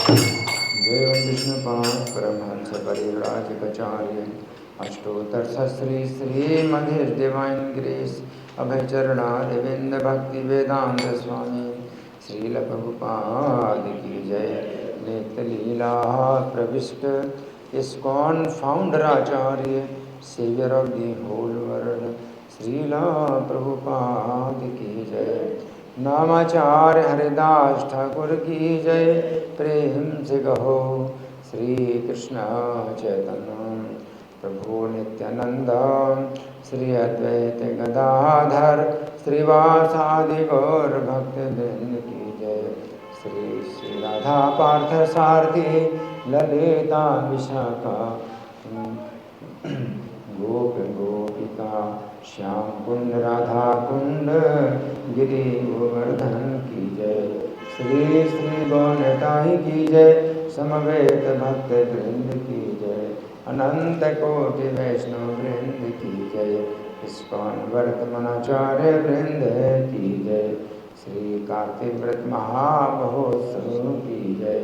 देवं Vishnupad Paramhans परिव्राजकाचार्य अष्टोत्तर Shri श्रीमधिर divine grace अभयचरणारविंद भक्ति वेदांत स्वामी श्रील प्रभुपाद की जय। नित्य लीला प्रविष्ट ISKCON founder acharya saviour of the whole world Shrila Prabhupada की जय। नामाचार्य हरिदास ठाकुर की जय। प्रेम से कहो श्री कृष्ण चैतन्य प्रभु नित्यानंद श्री अद्वैत गदाधर श्रीवासादि गौर भक्त वृंद की जय। श्री श्री राधा पार्थ सारथी ललिता विशाखा गोप गोपिका श्याम कुंड राधा कुंड गिरि गोवर्धन की जय। श्री श्री गौरताई की जय। समवेत भक्त वृंद की जय। अनंत कोटि वैष्णव वृंद की जय। इस्कॉन वर्तमानाचार्य वृंद की जय। श्री कार्तिक व्रत महामहोत्सव की जय।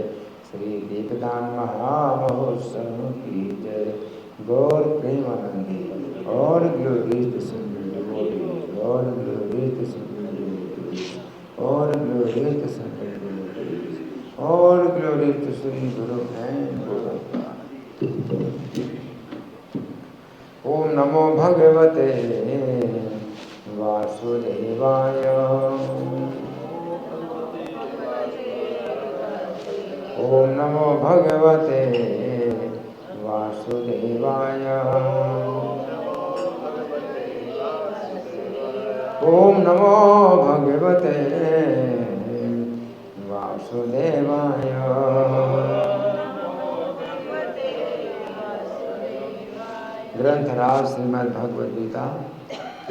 श्री दीपदान महामहोत्सव की जय। गौर प्रेमानंदी और ग्लोरीज टू सिंगल डिवोटीज और ग्लोरीज टू सिंगल डिवोटीज और ग्लोरीज टू सिंगल डिवोटीज और glories to Shri Guru and ओम नमो भगवते वासुदेवाय। ओम नमो भगवते वासुदेवाय। ओम नमो भगवते वासुदेवाय। ग्रंथराज श्रीमद् भगवद गीता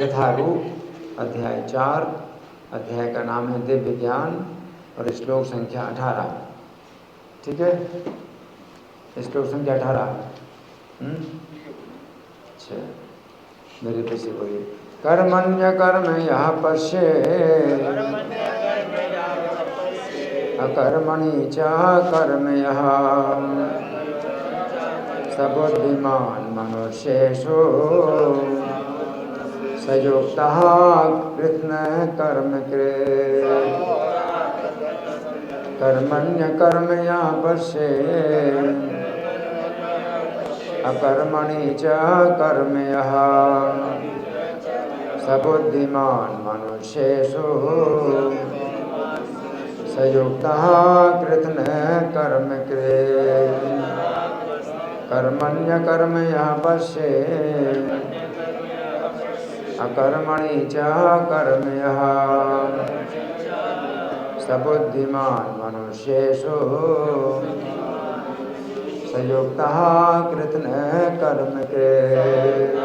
यथारूप अध्याय 4। अध्याय का नाम है दिव्य ज्ञान और श्लोक संख्या 18। ठीक है, श्लोक संख्या 18। अच्छा, मेरे पीछे बोलिए। कर्मण्य कर्म यह पश्ये अकर्मणि च कर्म यः सबुद्धिमान् मनुष्येषु सयुक्तः कृत्स्नः कर्म कृत्। कर्मण्य कर्म यः पश्येत् अकर्मणि च कर्म यः सबुद्धिमान् मनुष्येषु सयुक्तः कृत्स्नः कर्म कृत्। कर्मण्य कर्म यः पश्येत् अकर्मणि च कर्म यः सबुद्धिमान् मनुष्येषु सयुक्तः कृत्स्नः कर्म कृत्।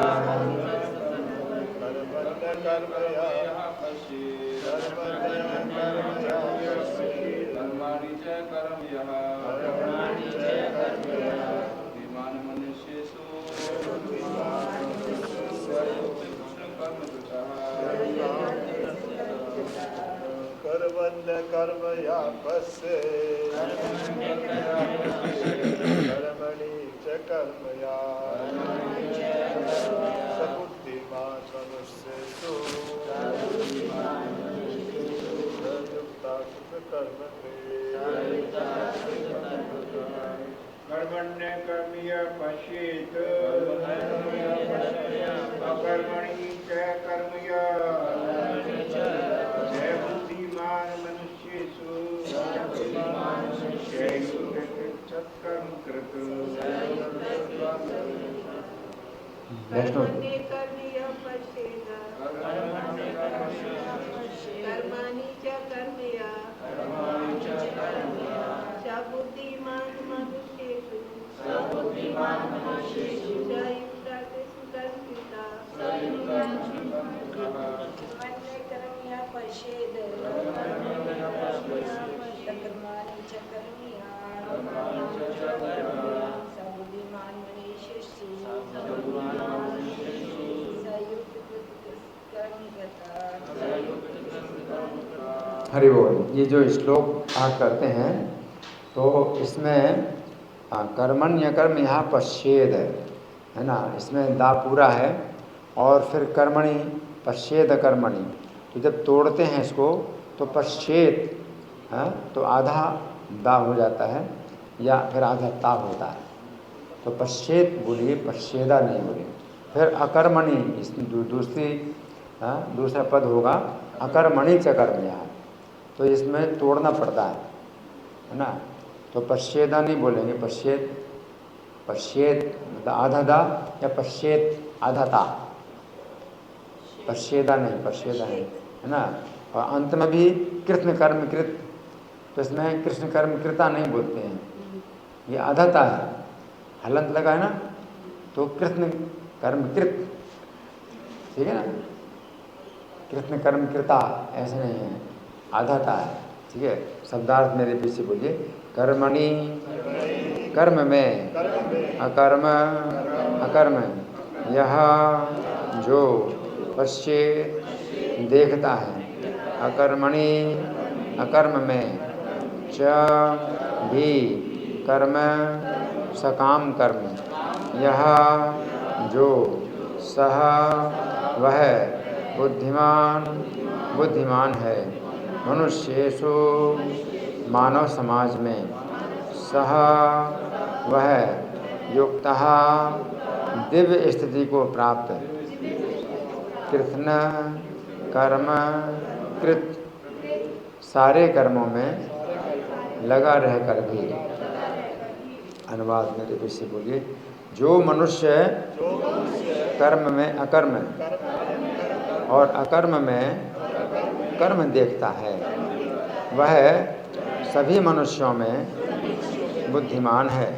कर्मण्य कर्म या पश्येत् कर्मणि च कर्म या सबुद्धिमान् मनुष्येषु सयुक्तः कर्म कृत्। कर्मण्य कर्म या पश्येत् अकर्मणि च कर्म या बुद्धिमान मनुष्येषु सत्कर्म कृत्। कर्मण्य कर्म यः पश्येत् कर्माणि च कर्म या बुद्धिमान् मनुष्येषु सयुक्तः कर्म यः पश्येत् कर्माणि च कर्म सबुद्धिमान् मनुष्येषु हरि बोल। ये जो श्लोक पाठ करते हैं तो इसमें कर्मण्य कर्म यहाँ पश्चेद है ना, इसमें दा पूरा है और फिर कर्मणि पश्चेद कर्मणि। तो जब तोड़ते हैं इसको तो पश्चेद तो आधा दा हो जाता है या फिर आधा ता होता है। तो पश्चेद बोलिए, पश्चेदा नहीं बोलिए। फिर अकर्मणि इस दूसरा पद होगा अकर्मणि च कर्म यहाँ, तो इसमें तोड़ना पड़ता है ना। तो पश्चेदा नहीं बोलेंगे, पश्चेद मतलब आधा दा या पश्चेद आधा ता, पश्चेदा नहीं है ना। और अंत में भी कृष्ण कर्म कृत, तो इसमें कृष्ण कर्म कृता नहीं बोलते हैं, ये आधा ता है, हलंत लगा है ना, तो कृष्ण कर्म कृत, ठीक है ना। कृष्ण कर्म कृता ऐसे नहीं है, आधा ता है, ठीक है। शब्दार्थ मेरे पीछे बोलिए, कर्मणि कर्म में, अकर्म यह जो पश्चेत देखता है, अकर्मणि अकर्म में, च भी कर्म सकाम कर्म, यह जो सह वह बुद्धिमान है, मनुष्येषु मानव समाज में, सह वह युक्तः दिव्य स्थिति को प्राप्त, कृष्ण कर्म कृत सारे कर्मों में लगा रहकर भी। अनुवाद मेरे पीछे बोलिए, जो मनुष्य कर्म में अकर्म और अकर्म में कर्म देखता है, वह सभी मनुष्यों में बुद्धिमान है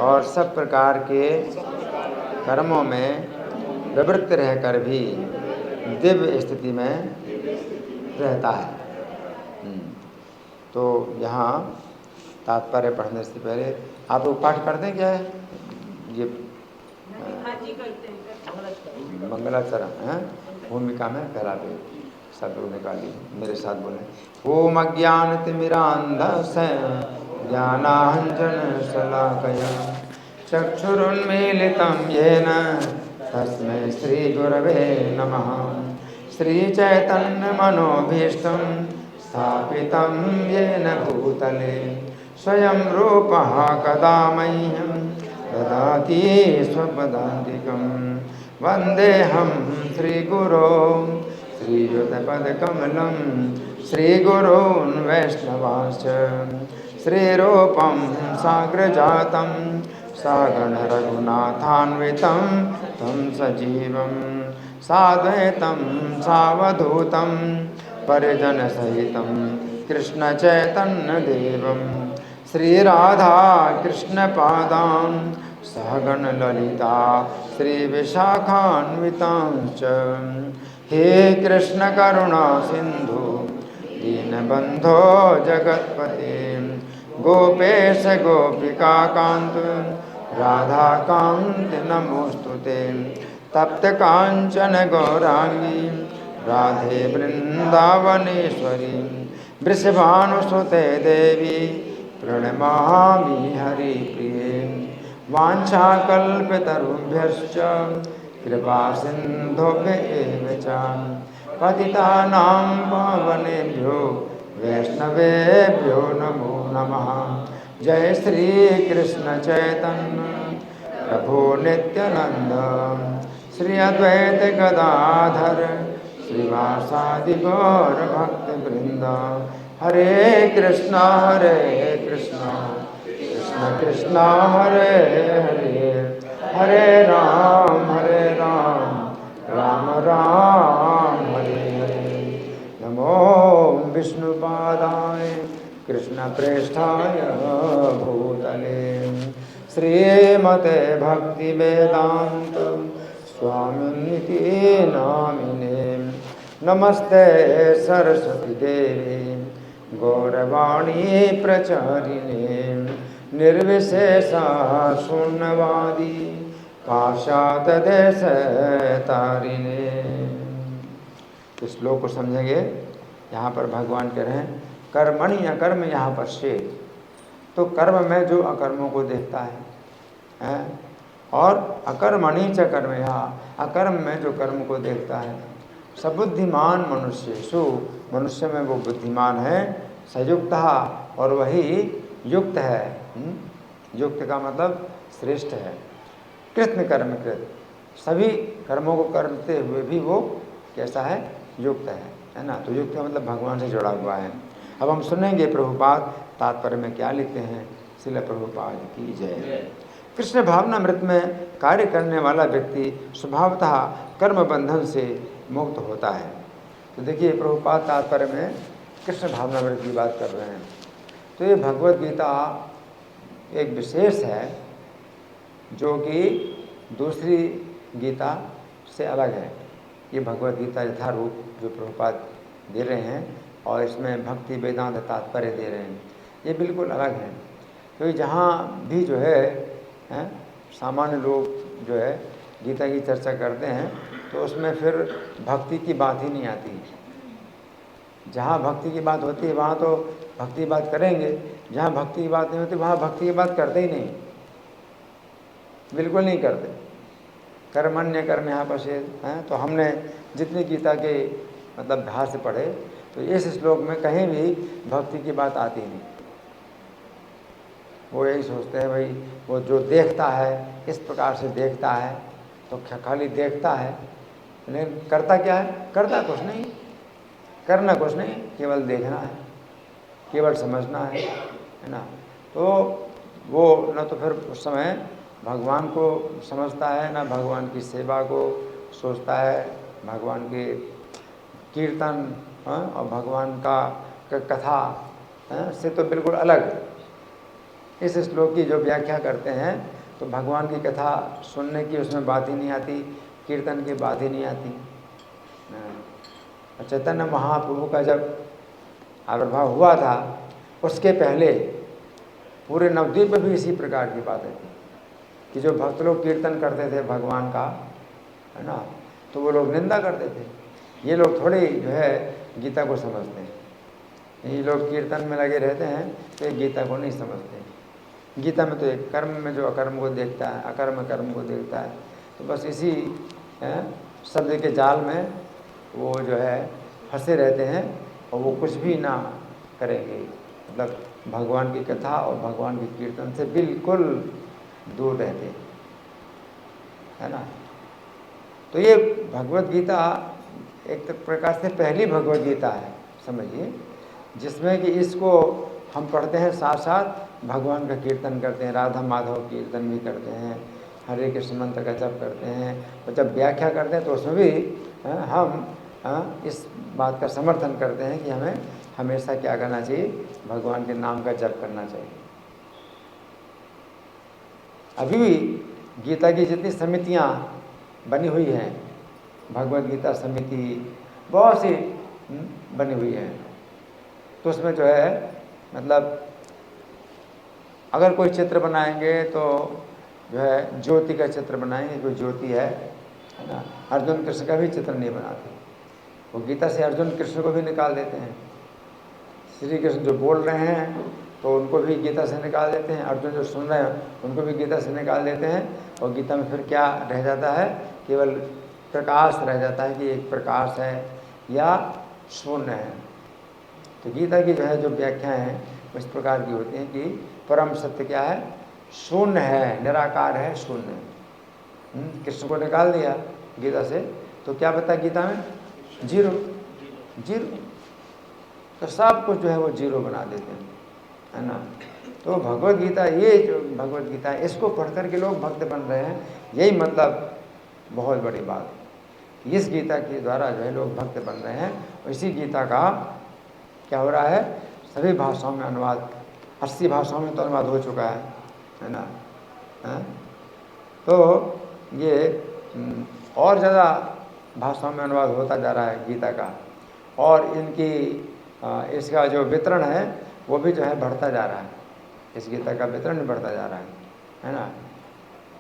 और सब प्रकार के कर्मों में प्रवृत्त रहकर भी दिव्य स्थिति में रहता है। तो यहाँ तात्पर्य पढ़ने से पहले आप लोग पाठ कर दें क्या है ये मंगलाचरण है, भूमिका में पहला भी सदगुरु निकाली, मेरे साथ बोले। ओम अज्ञानतिमिरान्धस्य ज्ञानाञ्जन शलाकया चक्षुरुन्मीलितं येन तस्मै श्रीगुरवे नमः। श्रीचैतन्यमनोभीष्टं स्थापितं येन भूतले स्वयं रूपः कदा मह्यं ददाति स्वपदान्तिकं। वन्देऽहं श्रीगुरो श्रीयुतपदकमलं श्रीगुरून् वैष्णवांश्च श्रीरूपं साग्रजातं सागणरघुनाथान्वितं तं सजीवं साद्वैतं सावधूतं परिजनसहितं कृष्णचैतन्यदेवं श्रीराधा कृष्णपादां सहगणललिता श्रीविशाखान्वितांश्च। हे कृष्ण करुणा सिंधु दीनबंधो जगत्पते गोपेश गोपिका कांत राधा कांत नमोस्तुते। तप्त कांचन गौरांगी राधे वृंदावनेश्वरी वृषभानुसुते देवी प्रणमामि हरिप्रिये। वाञ्छाकल्पतरुभ्यश्च कृपा सिन्धुभ्य एव च पतितानां पावनेभ्यो वैष्णवेभ्यो नमो नमः। जय श्री कृष्ण चैतन्य प्रभु नित्यानंद श्री अद्वैत गदाधर श्रीवासादि गौर भक्त वृंद। हरे कृष्णा कृष्ण कृष्णा हरे हरे, हरे राम राम राम हरे हरे। नमो विष्णुपादाय कृष्णप्रेष्ठाय भूतले श्रीमते भक्तिवेदांत स्वामिनिति नामिने। नमस्ते सरस्वती देवी गौरवाणी प्रचारिणे निर्विशेषा शून्यवादी पाशातदेश तारिणे। इस श्लोक को समझेंगे। यहाँ पर भगवान कह रहे हैं कर्मणि अकर्म यहाँ पर शेष, तो कर्म में जो अकर्मों को देखता है और अकर्मणि च कर्मया, अकर्म में जो कर्म को देखता है। सबुद्धिमान मनुष्येषु, मनुष्य में वो बुद्धिमान है, सयुक्तः और वही युक्त है। युक्त का मतलब श्रेष्ठ है। कृत्न कर्म कृत, सभी कर्मों को करते हुए भी वो कैसा है? युक्त है ना। तो युक्त का मतलब भगवान से जुड़ा हुआ है। अब हम सुनेंगे प्रभुपाद तात्पर्य में क्या लिखते हैं। श्रील प्रभुपाद की जय। कृष्ण भावनामृत में कार्य करने वाला व्यक्ति स्वभावतः कर्म बंधन से मुक्त होता है। तो देखिए प्रभुपाद तात्पर्य में कृष्ण भावनामृत की बात कर रहे हैं। तो ये भगवद गीता एक विशेष है जो कि दूसरी गीता से अलग है। ये भगवद गीता यथारूप जो प्रभुपाद दे रहे हैं और इसमें भक्ति वेदांत तात्पर्य दे रहे हैं, ये बिल्कुल अलग है। क्योंकि जहाँ भी जो है सामान्य लोग जो है गीता की चर्चा करते हैं तो उसमें फिर भक्ति की बात ही नहीं आती। जहाँ भक्ति की बात होती है वहाँ तो भक्ति की बात करेंगे, जहाँ भक्ति की बात नहीं होती वहाँ भक्ति की बात करते ही नहीं, बिल्कुल नहीं करते। कर्मण्य कर्म यहाँ पर हैं। तो हमने जितनी गीता के मतलब भाष्य पढ़े तो इस श्लोक में कहीं भी भक्ति की बात आती नहीं। वो यही सोचते हैं भाई वो जो देखता है इस प्रकार से देखता है तो खाली देखता है, लेकिन करता क्या है? करता कुछ नहीं, करना कुछ नहीं, केवल देखना है, केवल समझना है ना। तो वो न तो फिर उस समय भगवान को समझता है, ना भगवान की सेवा को सोचता है, भगवान के कीर्तन और भगवान का कथा से तो बिल्कुल अलग। इस श्लोक की जो व्याख्या करते हैं तो भगवान की कथा सुनने की उसमें बात ही नहीं आती, कीर्तन की बात ही नहीं आती। चैतन्य महाप्रभु का जब आविर्भाव हुआ था उसके पहले पूरे नवद्वीप में भी इसी प्रकार की बातें थी कि जो भक्त लोग कीर्तन करते थे भगवान का, है ना, तो वो लोग निंदा करते थे। ये लोग थोड़े जो है गीता को समझते हैं। ये लोग कीर्तन में लगे रहते हैं तो ये गीता को नहीं समझते। गीता में तो एक कर्म में जो अकर्म को देखता है, अकर्म कर्म को देखता है, तो बस इसी शब्द के जाल में वो जो है फंसे रहते हैं और वो कुछ भी ना करेंगे। मतलब भगवान की कथा और भगवान के कीर्तन से बिल्कुल दूर रहते हैं, है ना। तो ये भगवद गीता एक प्रकार से पहली भगवद गीता है, समझिए, जिसमें कि इसको हम पढ़ते हैं साथ साथ भगवान का कीर्तन करते हैं, राधा माधव कीर्तन भी करते हैं, हरे कृष्ण मंत्र का जप करते हैं। और जब व्याख्या करते हैं तो उसमें भी हम इस बात का समर्थन करते हैं कि हमें हमेशा क्या करना चाहिए? भगवान के नाम का जप करना चाहिए। अभी भी गीता की जितनी समितियाँ बनी हुई हैं, भगवद गीता समिति बहुत सी बनी हुई हैं, तो उसमें जो है मतलब अगर कोई चित्र बनाएंगे तो जो है ज्योति का चित्र बनाएंगे, कोई ज्योति है ना। अर्जुन कृष्ण का भी चित्र नहीं बनाते, वो गीता से अर्जुन कृष्ण को भी निकाल देते हैं। श्री कृष्ण जो बोल रहे हैं तो उनको भी गीता से निकाल देते हैं, अर्जुन जो सुन रहे हैं उनको भी गीता से निकाल देते हैं। और गीता में फिर क्या रह जाता है? केवल प्रकाश रह जाता है कि एक प्रकाश है या शून्य है। तो गीता की जो है जो व्याख्याएँ हैं इस प्रकार की होती हैं कि परम सत्य क्या है? शून्य है, निराकार है, शून्य। कृष्ण को निकाल दिया गीता से तो क्या बता गीता में? Zero, zero. तो सब कुछ जो है वो जीरो बना देते हैं, है ना। तो भगवद गीता, ये जो भगवद गीता है इसको पढ़ कर के लोग भक्त बन रहे हैं, यही मतलब बहुत बड़ी बात है। इस गीता के द्वारा जो है लोग भक्त बन रहे हैं। और इसी गीता का क्या हो रहा है? सभी भाषाओं में अनुवाद, 80 भाषाओं में तो अनुवाद हो चुका है ना। तो ये और ज़्यादा भाषाओं में अनुवाद होता जा रहा है गीता का, और इनकी इसका जो वितरण है वो भी जो है बढ़ता जा रहा है। इस गीता का वितरण भी बढ़ता जा रहा है ना।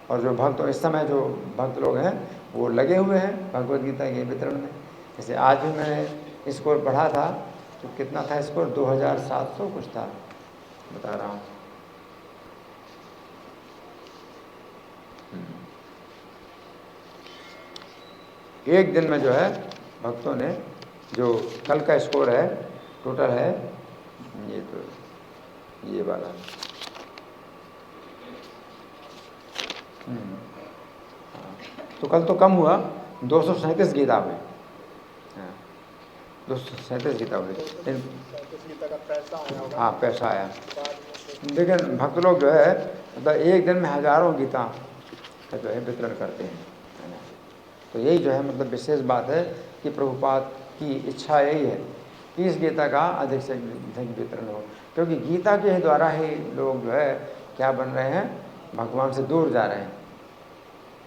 और जो भक्त इस समय जो भक्त लोग हैं वो लगे हुए हैं भगवद गीता के वितरण में। जैसे आज भी मैंने स्कोर पढ़ा था तो कितना था स्कोर? 2700 कुछ था, बता रहा हूँ, एक दिन में जो है भक्तों ने जो कल का स्कोर है टोटल है ये तो ये वाला तो कल तो कम हुआ 237 गीता हुए, 237 गीता हुए। गीता का पैसा आया होगा। हाँ पैसा आया, लेकिन भक्त लोग जो है मतलब एक दिन में हजारों गीता का जो है वितरण करते हैं, है ना। तो यही जो है मतलब विशेष बात है कि प्रभुपाद की इच्छा यही है कि इस गीता का अधिक से अधिक वितरण हो, क्योंकि गीता के द्वारा ही लोग जो है क्या बन रहे हैं, भगवान से दूर जा रहे हैं।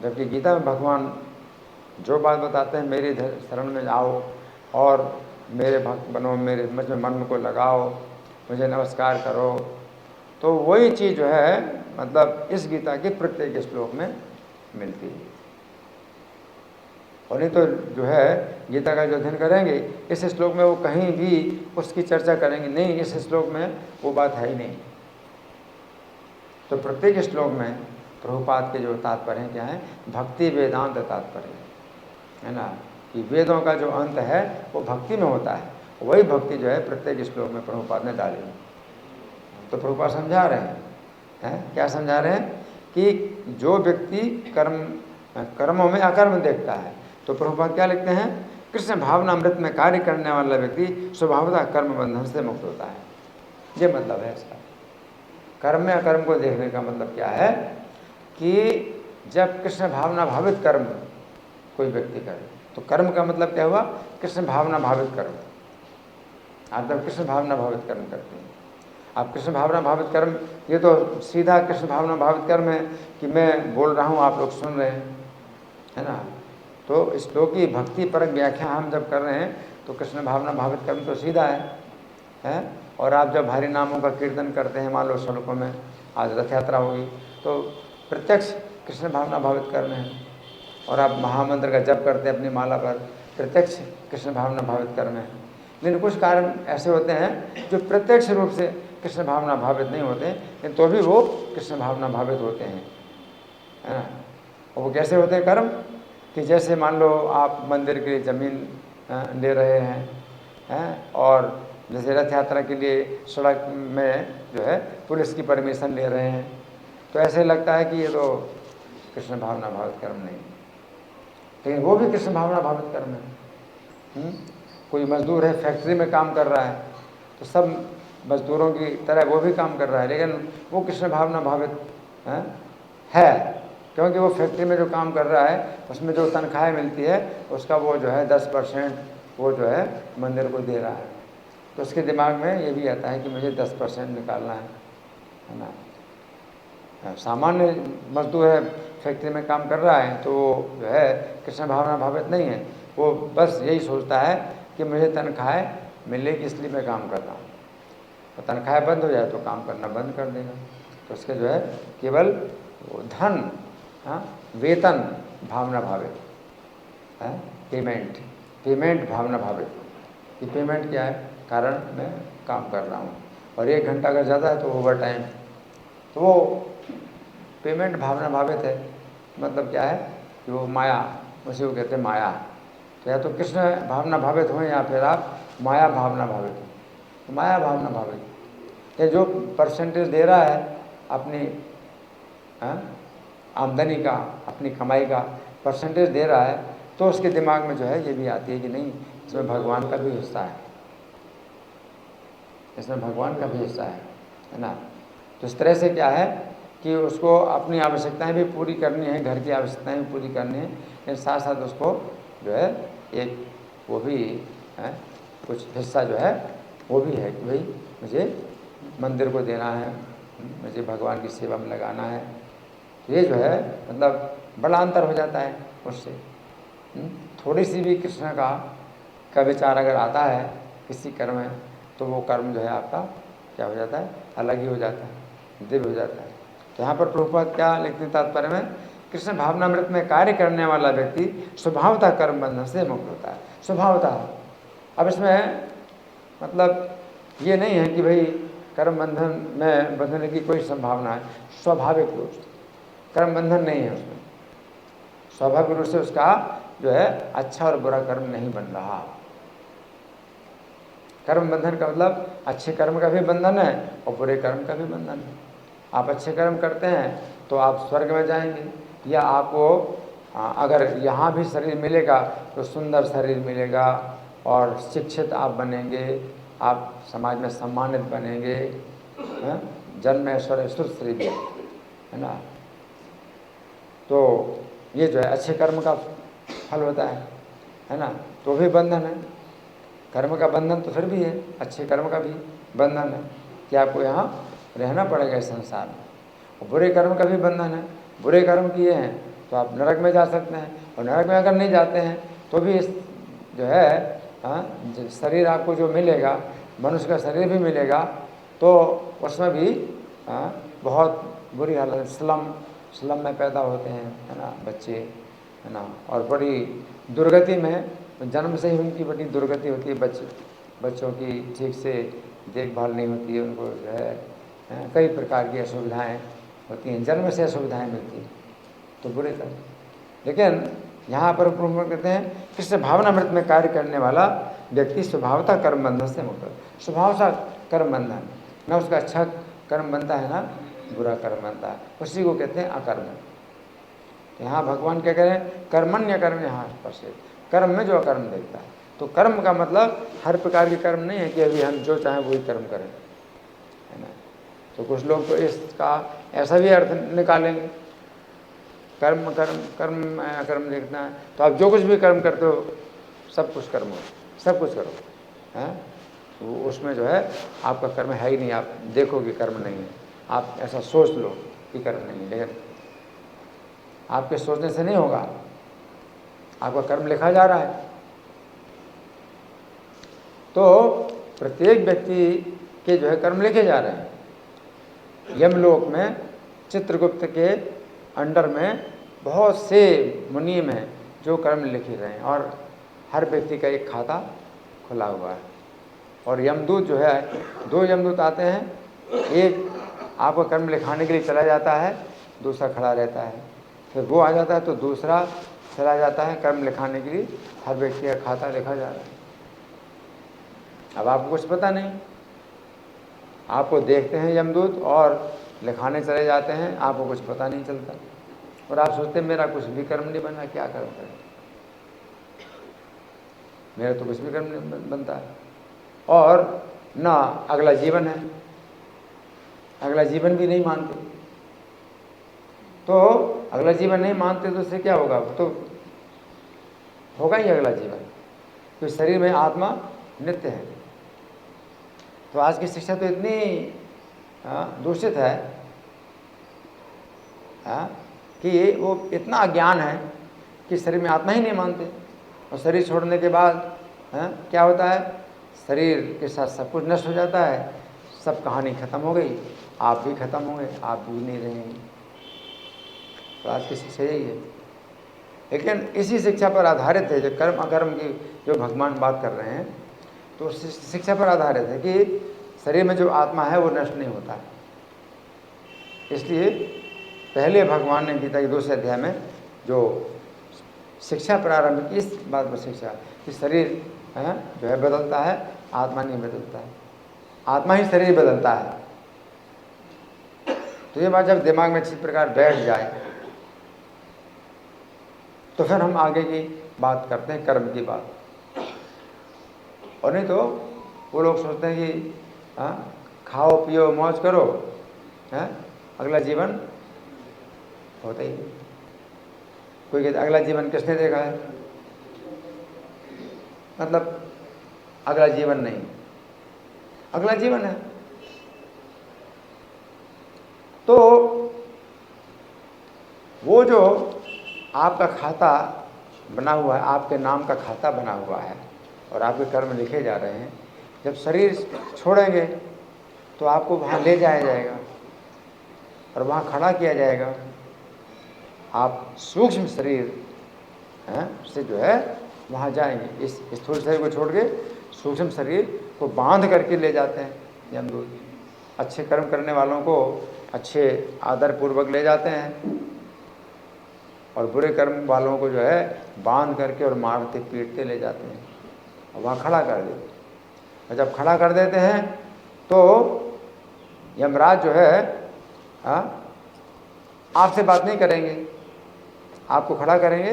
जबकि गीता में भगवान जो बात बताते हैं, मेरी शरण में आओ और मेरे भक्त बनो, मेरे मुझ में मन को लगाओ, मुझे नमस्कार करो, तो वही चीज़ जो है मतलब इस गीता के प्रत्येक श्लोक में मिलती है। और नहीं तो जो है गीता का जो अध्ययन करेंगे इस श्लोक में वो कहीं भी उसकी चर्चा करेंगे नहीं, इस श्लोक में वो बात है ही नहीं। तो प्रत्येक श्लोक में प्रभुपाद के जो तात्पर्य क्या है, भक्ति वेदांत तात्पर्य है ना, कि वेदों का जो अंत है वो भक्ति में होता है, वही भक्ति जो है प्रत्येक श्लोक में प्रभुपाद ने डाली। तो प्रभुपाद समझा रहे हैं क्या समझा रहे हैं कि जो व्यक्ति कर्मों में अकर्म देखता है, तो प्रभुपाद क्या लिखते हैं, कृष्ण भावनामृत में कार्य करने वाला व्यक्ति स्वभावतः कर्म बंधन से मुक्त होता है। ये मतलब है इसका। कर्म में अकर्म को देखने का मतलब क्या है कि जब कृष्ण भावना भावित कर्म कोई व्यक्ति करे, तो कर्म का मतलब क्या हुआ, कृष्ण भावना भावित कर्म। आप जब कृष्ण भावना भावित कर्म करते हैं, आप कृष्ण भावना भावित कर्म, ये तो सीधा कृष्ण भावना भावित कर्म है कि मैं बोल रहा हूँ आप लोग सुन रहे हैं, है ना। तो श्लोक की भक्ति परक व्याख्या हम जब कर रहे हैं तो कृष्ण भावना भावित कर्म तो सीधा है। और आप जब हरि नामों का कीर्तन करते हैं, मान लो सड़कों में आज रथ यात्रा होगी, तो प्रत्यक्ष कृष्ण भावना भावित कर्म है। और आप महामंत्र का जप करते हैं अपनी माला पर, प्रत्यक्ष कृष्ण भावना भावित कर्म है। लेकिन कुछ कारण ऐसे होते हैं जो प्रत्यक्ष रूप से कृष्ण भावना भावित नहीं होते, लेकिन तो भी वो कृष्ण भावना भावित होते हैं, है ना। और वो कैसे होते हैं कर्म, कि जैसे मान लो आप मंदिर के लिए ज़मीन ले रहे हैं और जैसे रथ यात्रा के लिए सड़क में जो है पुलिस की परमिशन ले रहे हैं, तो ऐसे लगता है कि ये तो कृष्ण भावना भावित कर्म नहीं, लेकिन वो भी कृष्ण भावना भावित कर्म है। कोई मजदूर है फैक्ट्री में काम कर रहा है, तो सब मजदूरों की तरह वो भी काम कर रहा है, लेकिन वो कृष्ण भावना भावित है, क्योंकि वो फैक्ट्री में जो काम कर रहा है उसमें जो तनख्वाह मिलती है उसका वो जो है 10% वो जो है मंदिर को दे रहा है। तो उसके दिमाग में ये भी आता है कि मुझे 10% निकालना है ना। सामान्य मजदूर है फैक्ट्री में काम कर रहा है, तो वो जो है कृष्ण भावना भावित नहीं है, वो बस यही सोचता है कि मुझे तनख्वाह मिलेगी इसलिए मैं काम कर रहा हूँ। तो तनख्वाह बंद हो जाए तो काम करना बंद कर देगा। तो उसके जो है केवल वो धन वेतन भावना भावित है, पेमेंट भावना भावित। कि पेमेंट क्या है, कारण मैं काम कर रहा हूँ और 1 घंटा अगर ज़्यादा है तो ओवर टाइम, तो वो पेमेंट भावना भावित है। मतलब क्या है कि वो माया, उसी को कहते हैं माया। तो या तो कृष्ण भावना भावित हो या फिर आप माया भावना भावित हो। तो माया भावना भावित ये जो परसेंटेज दे रहा है अपनी आमदनी का, अपनी कमाई का परसेंटेज दे रहा है, तो उसके दिमाग में जो है ये भी आती है कि नहीं इसमें भगवान का भी हिस्सा है, इसमें भगवान का भी हिस्सा है ना। तो इस तरह से क्या है कि उसको अपनी आवश्यकताएं भी पूरी करनी है, घर की आवश्यकताएं भी पूरी करनी है, लेकिन साथ साथ उसको जो है एक वो भी है कुछ हिस्सा जो है वो भी है कि भाई मुझे मंदिर को देना है, मुझे भगवान की सेवा में लगाना है। तो ये जो है मतलब बड़ा अंतर हो जाता है उससे। थोड़ी सी भी कृष्ण का विचार अगर आता है किसी कर्म में, तो वो कर्म जो है आपका क्या हो जाता है, अलग ही हो जाता है, दिव्य हो जाता है। तो यहाँ पर प्रभुपाद क्या लिखते हैं तात्पर्य में, कृष्ण भावनामृत में कार्य करने वाला व्यक्ति स्वभावतः कर्म बंधन से मुक्त होता है, स्वभावतः। अब इसमें मतलब ये नहीं है कि भाई कर्म बंधन में बंधने की कोई संभावना है, स्वाभाविक रूप से कर्म बंधन नहीं है उसमें, स्वाभाविक रूप से उसका जो है अच्छा और बुरा कर्म नहीं बन रहा। कर्म बंधन का मतलब अच्छे कर्म का भी बंधन है और बुरे कर्म का भी बंधन है। आप अच्छे कर्म करते हैं तो आप स्वर्ग में जाएंगे, या आपको अगर यहाँ भी शरीर मिलेगा तो सुंदर शरीर मिलेगा और शिक्षित आप बनेंगे, आप समाज में सम्मानित बनेंगे, जन्म ऐश्वर्य सुर श्री है ना। तो ये जो है अच्छे कर्म का फल होता है ना। तो भी बंधन है, कर्म का बंधन तो फिर भी है, अच्छे कर्म का भी बंधन है कि आपको यहाँ रहना पड़ेगा इस संसार में। और बुरे कर्म का भी बंधन है, बुरे कर्म किए हैं तो आप नरक में जा सकते हैं, और नरक में अगर नहीं जाते हैं तो भी इस जो है शरीर आपको जो मिलेगा, मनुष्य का शरीर भी मिलेगा, तो उसमें भी बहुत बुरी हालत, स्लम में पैदा होते हैं, है ना, बच्चे, है ना, और बड़ी दुर्गति में, जन्म से ही उनकी बड़ी दुर्गति होती है। बच्चों की ठीक से देखभाल नहीं होती है, उनको जो है कई प्रकार की असुविधाएं होती हैं, जन्म से असुविधाएं मिलती हैं, तो बुरे कर्म। लेकिन यहाँ पर प्रभु कहते हैं कृष्ण भावनामृत में कार्य करने वाला व्यक्ति स्वभावतः कर्म बंधन से मुक्त है। स्वभावतः कर्म बंधन, न उसका अच्छा कर्म बनता है ना बुरा कर्म बनता है, उसी को कहते हैं अकर्म। यहाँ भगवान क्या कह रहे हैं, कर्मण्य कर्म यहाँ प्रसिद्ध, कर्म में जो अकर्म देखता है। तो कर्म का मतलब हर प्रकार के कर्म नहीं है कि अभी हम जो चाहें वही कर्म करें, है ना। तो कुछ लोग तो इसका ऐसा भी अर्थ निकालेंगे, कर्म कर्म कर्म अकर्म देखना है तो आप जो कुछ भी कर्म करते हो सब कुछ कर्म हो, सब कुछ करो, हैं, तो उसमें जो है आपका कर्म है ही नहीं। आप देखो कि कर्म नहीं है, आप ऐसा सोच लो कि कर्म नहीं है, लेकिन आपके सोचने से नहीं होगा, आपका कर्म लिखा जा रहा है। तो प्रत्येक व्यक्ति के जो है कर्म लिखे जा रहे हैं। यमलोक में चित्रगुप्त के अंडर में बहुत से मुनीम हैं जो कर्म लिखे गए हैं, और हर व्यक्ति का एक खाता खुला हुआ है। और यमदूत जो है, दो यमदूत आते हैं, एक आपका कर्म लिखाने के लिए चला जाता है, दूसरा खड़ा रहता है, फिर वो आ जाता है तो दूसरा चला जाता है कर्म लिखाने के लिए। हर व्यक्ति का खाता लिखा जा रहा है। अब आपको कुछ पता नहीं, आपको देखते हैं यमदूत और लिखाने चले जाते हैं, आपको कुछ पता नहीं चलता, और आप सोचते हैं मेरा कुछ भी कर्म नहीं बना, क्या कर्म करें, मेरा तो कुछ भी कर्म नहीं बनता है। और ना अगला जीवन है, अगला जीवन भी नहीं मानते। तो अगला जीवन नहीं मानते तो उससे क्या होगा, तो होगा ही अगला जीवन, तो शरीर में आत्मा नित्य है। तो आज की शिक्षा तो इतनी दूषित है कि वो इतना अज्ञान है कि शरीर में आत्मा ही नहीं मानते, और शरीर छोड़ने के बाद क्या होता है, शरीर के साथ सब कुछ नष्ट हो जाता है, सब कहानी खत्म हो गई, आप भी खत्म होंगे, आप भी नहीं रहेंगे। तो आज की शिक्षा यही है। लेकिन इसी शिक्षा पर आधारित है जो कर्म अकर्म की जो भगवान बात कर रहे हैं, तो शिक्षा पर आधारित है कि शरीर में जो आत्मा है वो नष्ट नहीं होता है। इसलिए पहले भगवान ने गीता के 2 अध्याय में जो शिक्षा प्रारंभ की, इस बात पर शिक्षा कि शरीर जो है बदलता है, आत्मा नहीं बदलता है, आत्मा ही शरीर बदलता है। तो ये बात जब दिमाग में अच्छी प्रकार बैठ जाए तो फिर हम आगे की बात करते हैं, कर्म की बात। और नहीं तो वो लोग सोचते हैं कि खाओ पियो मौज करो, अगला जीवन होता ही नहीं। कोई कहता अगला जीवन किसने देखा है, मतलब अगला जीवन नहीं, अगला जीवन है। तो वो जो आपका खाता बना हुआ है, आपके नाम का खाता बना हुआ है और आपके कर्म लिखे जा रहे हैं, जब शरीर छोड़ेंगे तो आपको वहाँ ले जाया जाएगा और वहाँ खड़ा किया जाएगा। आप सूक्ष्म शरीर से जो है वहाँ जाएंगे, इस स्थूल शरीर को छोड़ के सूक्ष्म शरीर को बांध करके ले जाते हैं यमदूत। अच्छे कर्म करने वालों को अच्छे आदर पूर्वक ले जाते हैं और बुरे कर्म वालों को जो है बांध करके और मारते पीटते ले जाते हैं और वहाँ खड़ा कर देते हैं। और जब खड़ा कर देते हैं तो यमराज जो है आपसे बात नहीं करेंगे, आपको खड़ा करेंगे,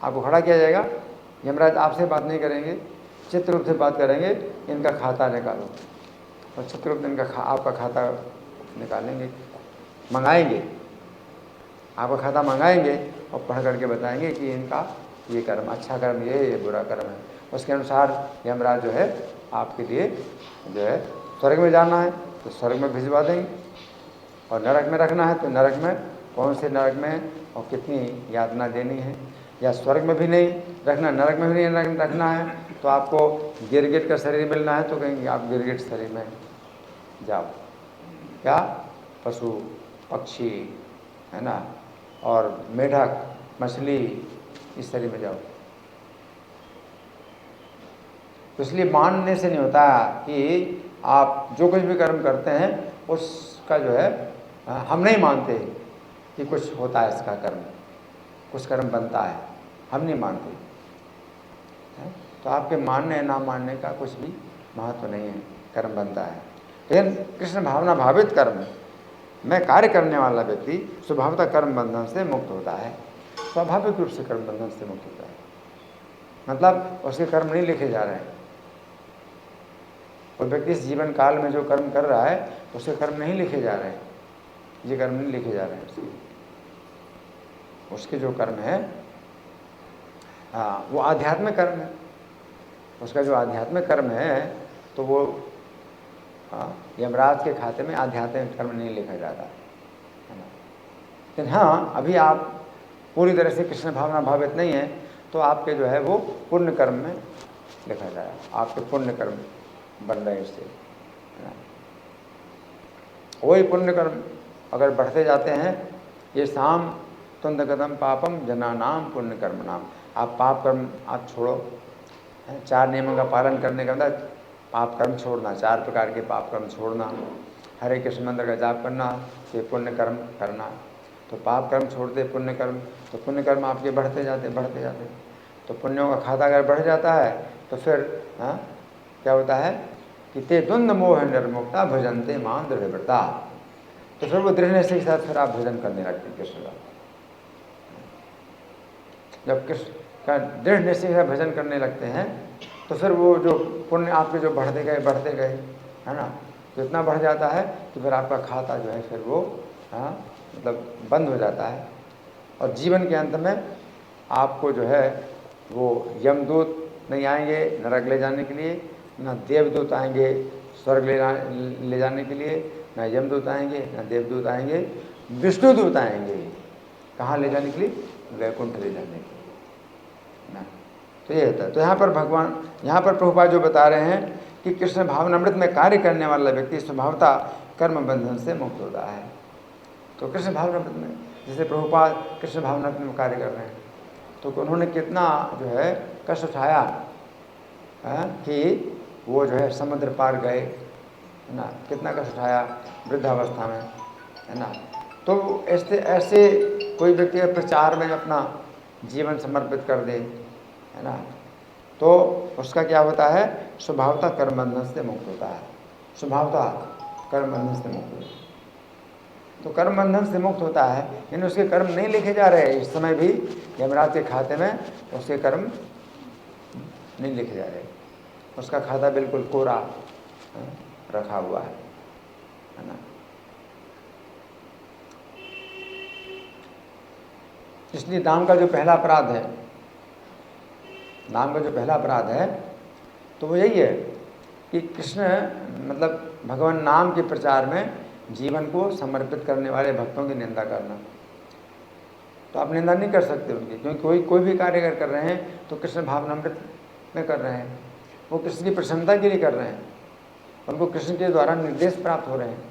आपको खड़ा किया जाएगा। यमराज आपसे बात नहीं करेंगे, चित्रगुप्त से बात करेंगे, इनका खाता निकालो। और चित्रगुप्त इनका आपका खाता निकालेंगे, मंगाएंगे, आपका खाता मंगाएंगे और पढ़ करके बताएंगे कि इनका ये कर्म अच्छा कर्म ये बुरा कर्म है। उसके अनुसार यमराज जो है आपके लिए जो है स्वर्ग में जाना है तो स्वर्ग में भिजवा देंगे, और नरक में रखना है तो नरक में कौन से नरक में और कितनी यातना देनी है, या स्वर्ग में भी नहीं रखना, नरक में भी नहीं रखना है तो आपको गिरगिट का शरीर मिलना है तो कहेंगे आप गिरगिट शरीर में जाओ। क्या पशु पक्षी है ना, और मेढक मछली इस शरीर में जाओ। तो इसलिए मानने से नहीं होता कि आप जो कुछ भी कर्म करते हैं उसका जो है हम नहीं मानते कि कुछ होता है, इसका कर्म कुछ कर्म बनता है, हम नहीं मानते है? तो आपके मानने ना मानने का कुछ भी महत्व नहीं है, कर्म बनता है। लेकिन कृष्ण भावना भावित कर्म में कार्य करने वाला व्यक्ति स्वभावतः कर्म बंधन से मुक्त होता है, स्वाभाविक रूप से कर्म बंधन से मुक्त होता है। मतलब उसके कर्म नहीं लिखे जा रहे हैं। और व्यक्ति इस जीवन काल में जो कर्म कर रहा है उसके कर्म नहीं लिखे जा रहे हैं, ये कर्म नहीं लिखे जा रहे हैं उसके जो कर्म है वो आध्यात्मिक कर्म है। उसका जो आध्यात्मिक कर्म है तो वो यमराज के खाते में आध्यात्मिक कर्म नहीं लिखा जाता है ना। लेकिन हाँ, अभी आप पूरी तरह से कृष्ण भावना भावित नहीं है तो आपके जो है वो पुण्य कर्म में लिखा जाए, आपके पुण्य कर्म बन रहे इससे है ना। वही पुण्य कर्म अगर बढ़ते जाते हैं, ये शाम तुंद कदम पापम जनानाम पुण्य कर्म नाम। आप पाप कर्म आप छोड़ो, 4 नियमों का पालन करने का मतलब पाप कर्म छोड़ना, 4 प्रकार के पाप कर्म छोड़ना, हरे कृष्ण मंत्र का जाप करना, फिर पुण्य कर्म करना। तो पाप कर्म छोड़ते पुण्य कर्म, तो पुण्य कर्म आपके बढ़ते जाते। तो पुण्यों का खाता अगर बढ़ जाता है तो फिर क्या होता है कि ते द्वंद्व मोह निर्मुक्ता भजनते मान दृढ़व्रता। तो फिर वो दृढ़ निश्चय के साथ फिर आप भजन करने लगते हैं कृष्ण का। जब कृष्ण का दृढ़ निश्चय के साथ भजन करने लगते हैं तो फिर वो जो पुण्य आपके जो बढ़ते गए है ना, तो इतना बढ़ जाता है कि फिर आपका खाता जो है फिर वो मतलब बंद हो जाता है। और जीवन के अंत में आपको जो है वो यमदूत नहीं आएंगे नरक ले जाने के लिए, ना देवदूत आएंगे स्वर्ग ले जाने के लिए, ना यमदूत आएंगे ना देवदूत आएंगे, विष्णुदूत आएंगे। कहाँ ले जाने के लिए? वैकुंठ ले जाने के लिए ना। तो ये होता है। तो यहाँ पर प्रभुपाद जो बता रहे हैं कि कृष्ण भावनामृत में कार्य करने वाला व्यक्ति स्वभावतः कर्म बंधन से मुक्त होता है। तो कृष्ण भावनामृत में जैसे प्रभुपाद कृष्ण भावनामृत में कार्य कर रहे हैं तो उन्होंने कितना जो है कष्ट उठाया कि वो जो है समुद्र पार गए है ना, कितना कष्ट उठाया वृद्धावस्था में है ना। तो ऐसे कोई व्यक्ति प्रचार में अपना जीवन समर्पित कर दे है ना, तो उसका क्या होता है? स्वभावतः कर्म बंधन से मुक्त होता है। स्वभावतः कर्म बंधन से मुक्त होता है। तो कर्म बंधन से मुक्त होता है, यानी उसके कर्म नहीं लिखे जा रहे हैं। इस समय भी यमराज के खाते में उसके कर्म नहीं लिखे जा रहे, उसका खाता बिल्कुल कोरा रखा हुआ है ना। इसलिए नाम का जो पहला अपराध है तो वो यही है कि कृष्ण मतलब भगवान नाम के प्रचार में जीवन को समर्पित करने वाले भक्तों की निंदा करना। तो आप निंदा नहीं कर सकते उनकी, क्योंकि कोई भी कार्य अगर कर रहे हैं तो कृष्ण भावनामृत में कर रहे हैं, वो कृष्ण की प्रसन्नता के लिए कर रहे हैं, उनको कृष्ण के द्वारा निर्देश प्राप्त हो रहे हैं।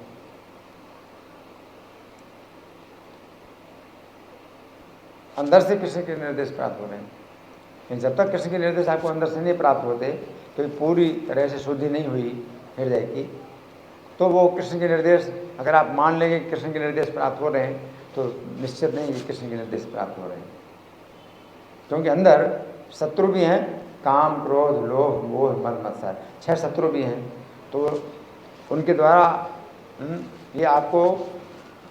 अंदर से कृष्ण के निर्देश प्राप्त हो रहे हैं। लेकिन जब तक कृष्ण के निर्देश आपको अंदर से नहीं प्राप्त होते, तो पूरी तरह से शुद्धि नहीं हुई हृदय की, तो वो कृष्ण के निर्देश अगर आप मान लेंगे कि कृष्ण के निर्देश प्राप्त हो रहे हैं तो निश्चित नहीं कि कृष्ण के निर्देश प्राप्त हो रहे हैं, क्योंकि अंदर शत्रु भी हैं, काम, क्रोध, लोभ, मोह, मद, मत्सर, 6 शत्रु भी हैं। तो उनके द्वारा ये आपको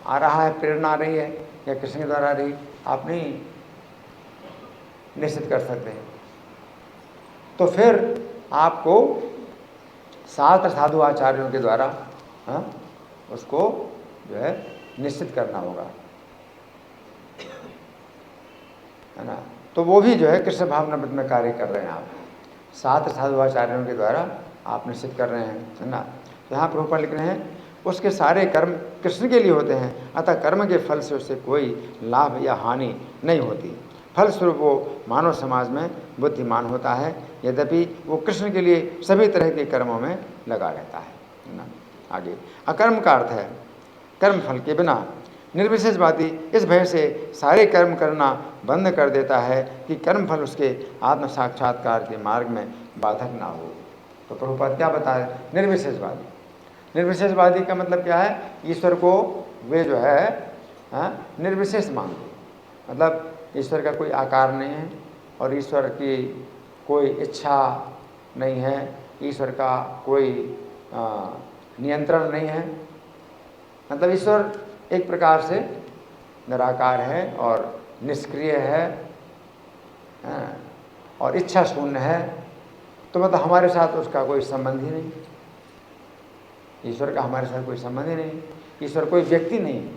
आ रहा है, प्रेरणा आ रही है या कृष्ण के द्वारा आ रही, आप नहीं निश्चित कर सकते हैं। तो फिर आपको शास्त्र साधु आचार्यों के द्वारा उसको जो है निश्चित करना होगा, है ना। तो वो भी जो है कृष्ण भावनामृत में कार्य कर रहे हैं। आप शास्त्र साधु आचार्यों के द्वारा आप निश्चित कर रहे हैं, है ना। तो यहाँ प्रभुपाद लिख रहे हैं उसके सारे कर्म कृष्ण के लिए होते हैं, अतः कर्म के फल से उससे कोई लाभ या हानि नहीं होती। फलस्वरूप वो मानव समाज में बुद्धिमान होता है, यद्यपि वो कृष्ण के लिए सभी तरह के कर्मों में लगा रहता है ना। आगे अकर्म का अर्थ है कर्म फल के बिना। निर्विशेषवादी इस भय से सारे कर्म करना बंद कर देता है कि कर्म फल उसके आत्म साक्षात्कार के मार्ग में बाधक ना हो। तो प्रभुपाद क्या बताए? निर्विशेषवादी, निर्विशेषवादी का मतलब क्या है? ईश्वर को वे जो है निर्विशेष मानते, मतलब ईश्वर का कोई आकार नहीं है और ईश्वर की कोई इच्छा नहीं है, ईश्वर का कोई नियंत्रण नहीं है, मतलब ईश्वर एक प्रकार से निराकार है और निष्क्रिय है और इच्छा शून्य है। तो मतलब हमारे साथ उसका कोई संबंध ही नहीं, ईश्वर का हमारे साथ कोई संबंध ही नहीं। ईश्वर कोई व्यक्ति नहीं,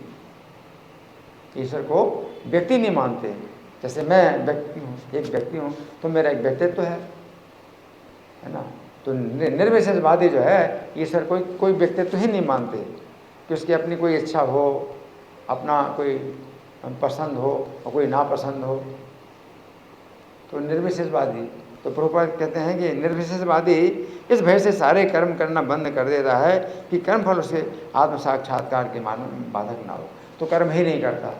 ईश्वर को व्यक्ति नहीं मानते। जैसे मैं व्यक्ति हूँ, एक व्यक्ति हूँ, तो मेरा एक व्यक्तित्व है ना। तो निर्विशेषवादी जो है ईश्वर कोई व्यक्तित्व ही नहीं मानते कि उसकी अपनी कोई इच्छा हो, अपना कोई पसंद हो और कोई नापसंद हो। तो निर्विशेषवादी, तो प्रभुपाद कहते हैं कि निर्विशेषवादी इस भय से सारे कर्म करना बंद कर देता है कि कर्म फल उसके आत्म साक्षात्कार के मार्ग में बाधक ना हो। तो कर्म ही नहीं करता,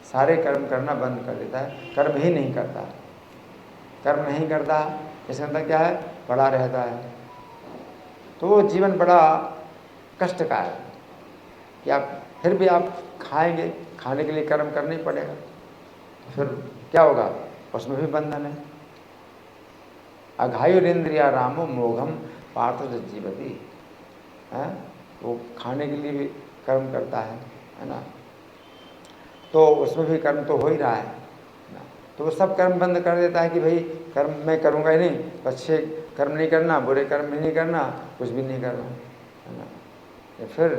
सारे कर्म करना बंद कर देता है, कर्म ही नहीं करता। कर्म नहीं करता इसका मतलब क्या है? पड़ा रहता है। तो वो जीवन बड़ा कष्ट का है कि आप फिर भी आप खाएंगे, खाने के लिए कर्म करना ही पड़ेगा, फिर क्या होगा? उसमें भी बंधन है। अघायुरेन्द्रिया रामो मोघम पार्थ जीवती है, वो खाने के लिए भी कर्म करता है ना। तो उसमें भी कर्म तो हो ही रहा है ना। तो वो सब कर्म बंद कर देता है कि भाई कर्म मैं करूँगा ही नहीं, अच्छे कर्म नहीं करना, बुरे कर्म भी नहीं करना, कुछ भी नहीं करना, है ना। या फिर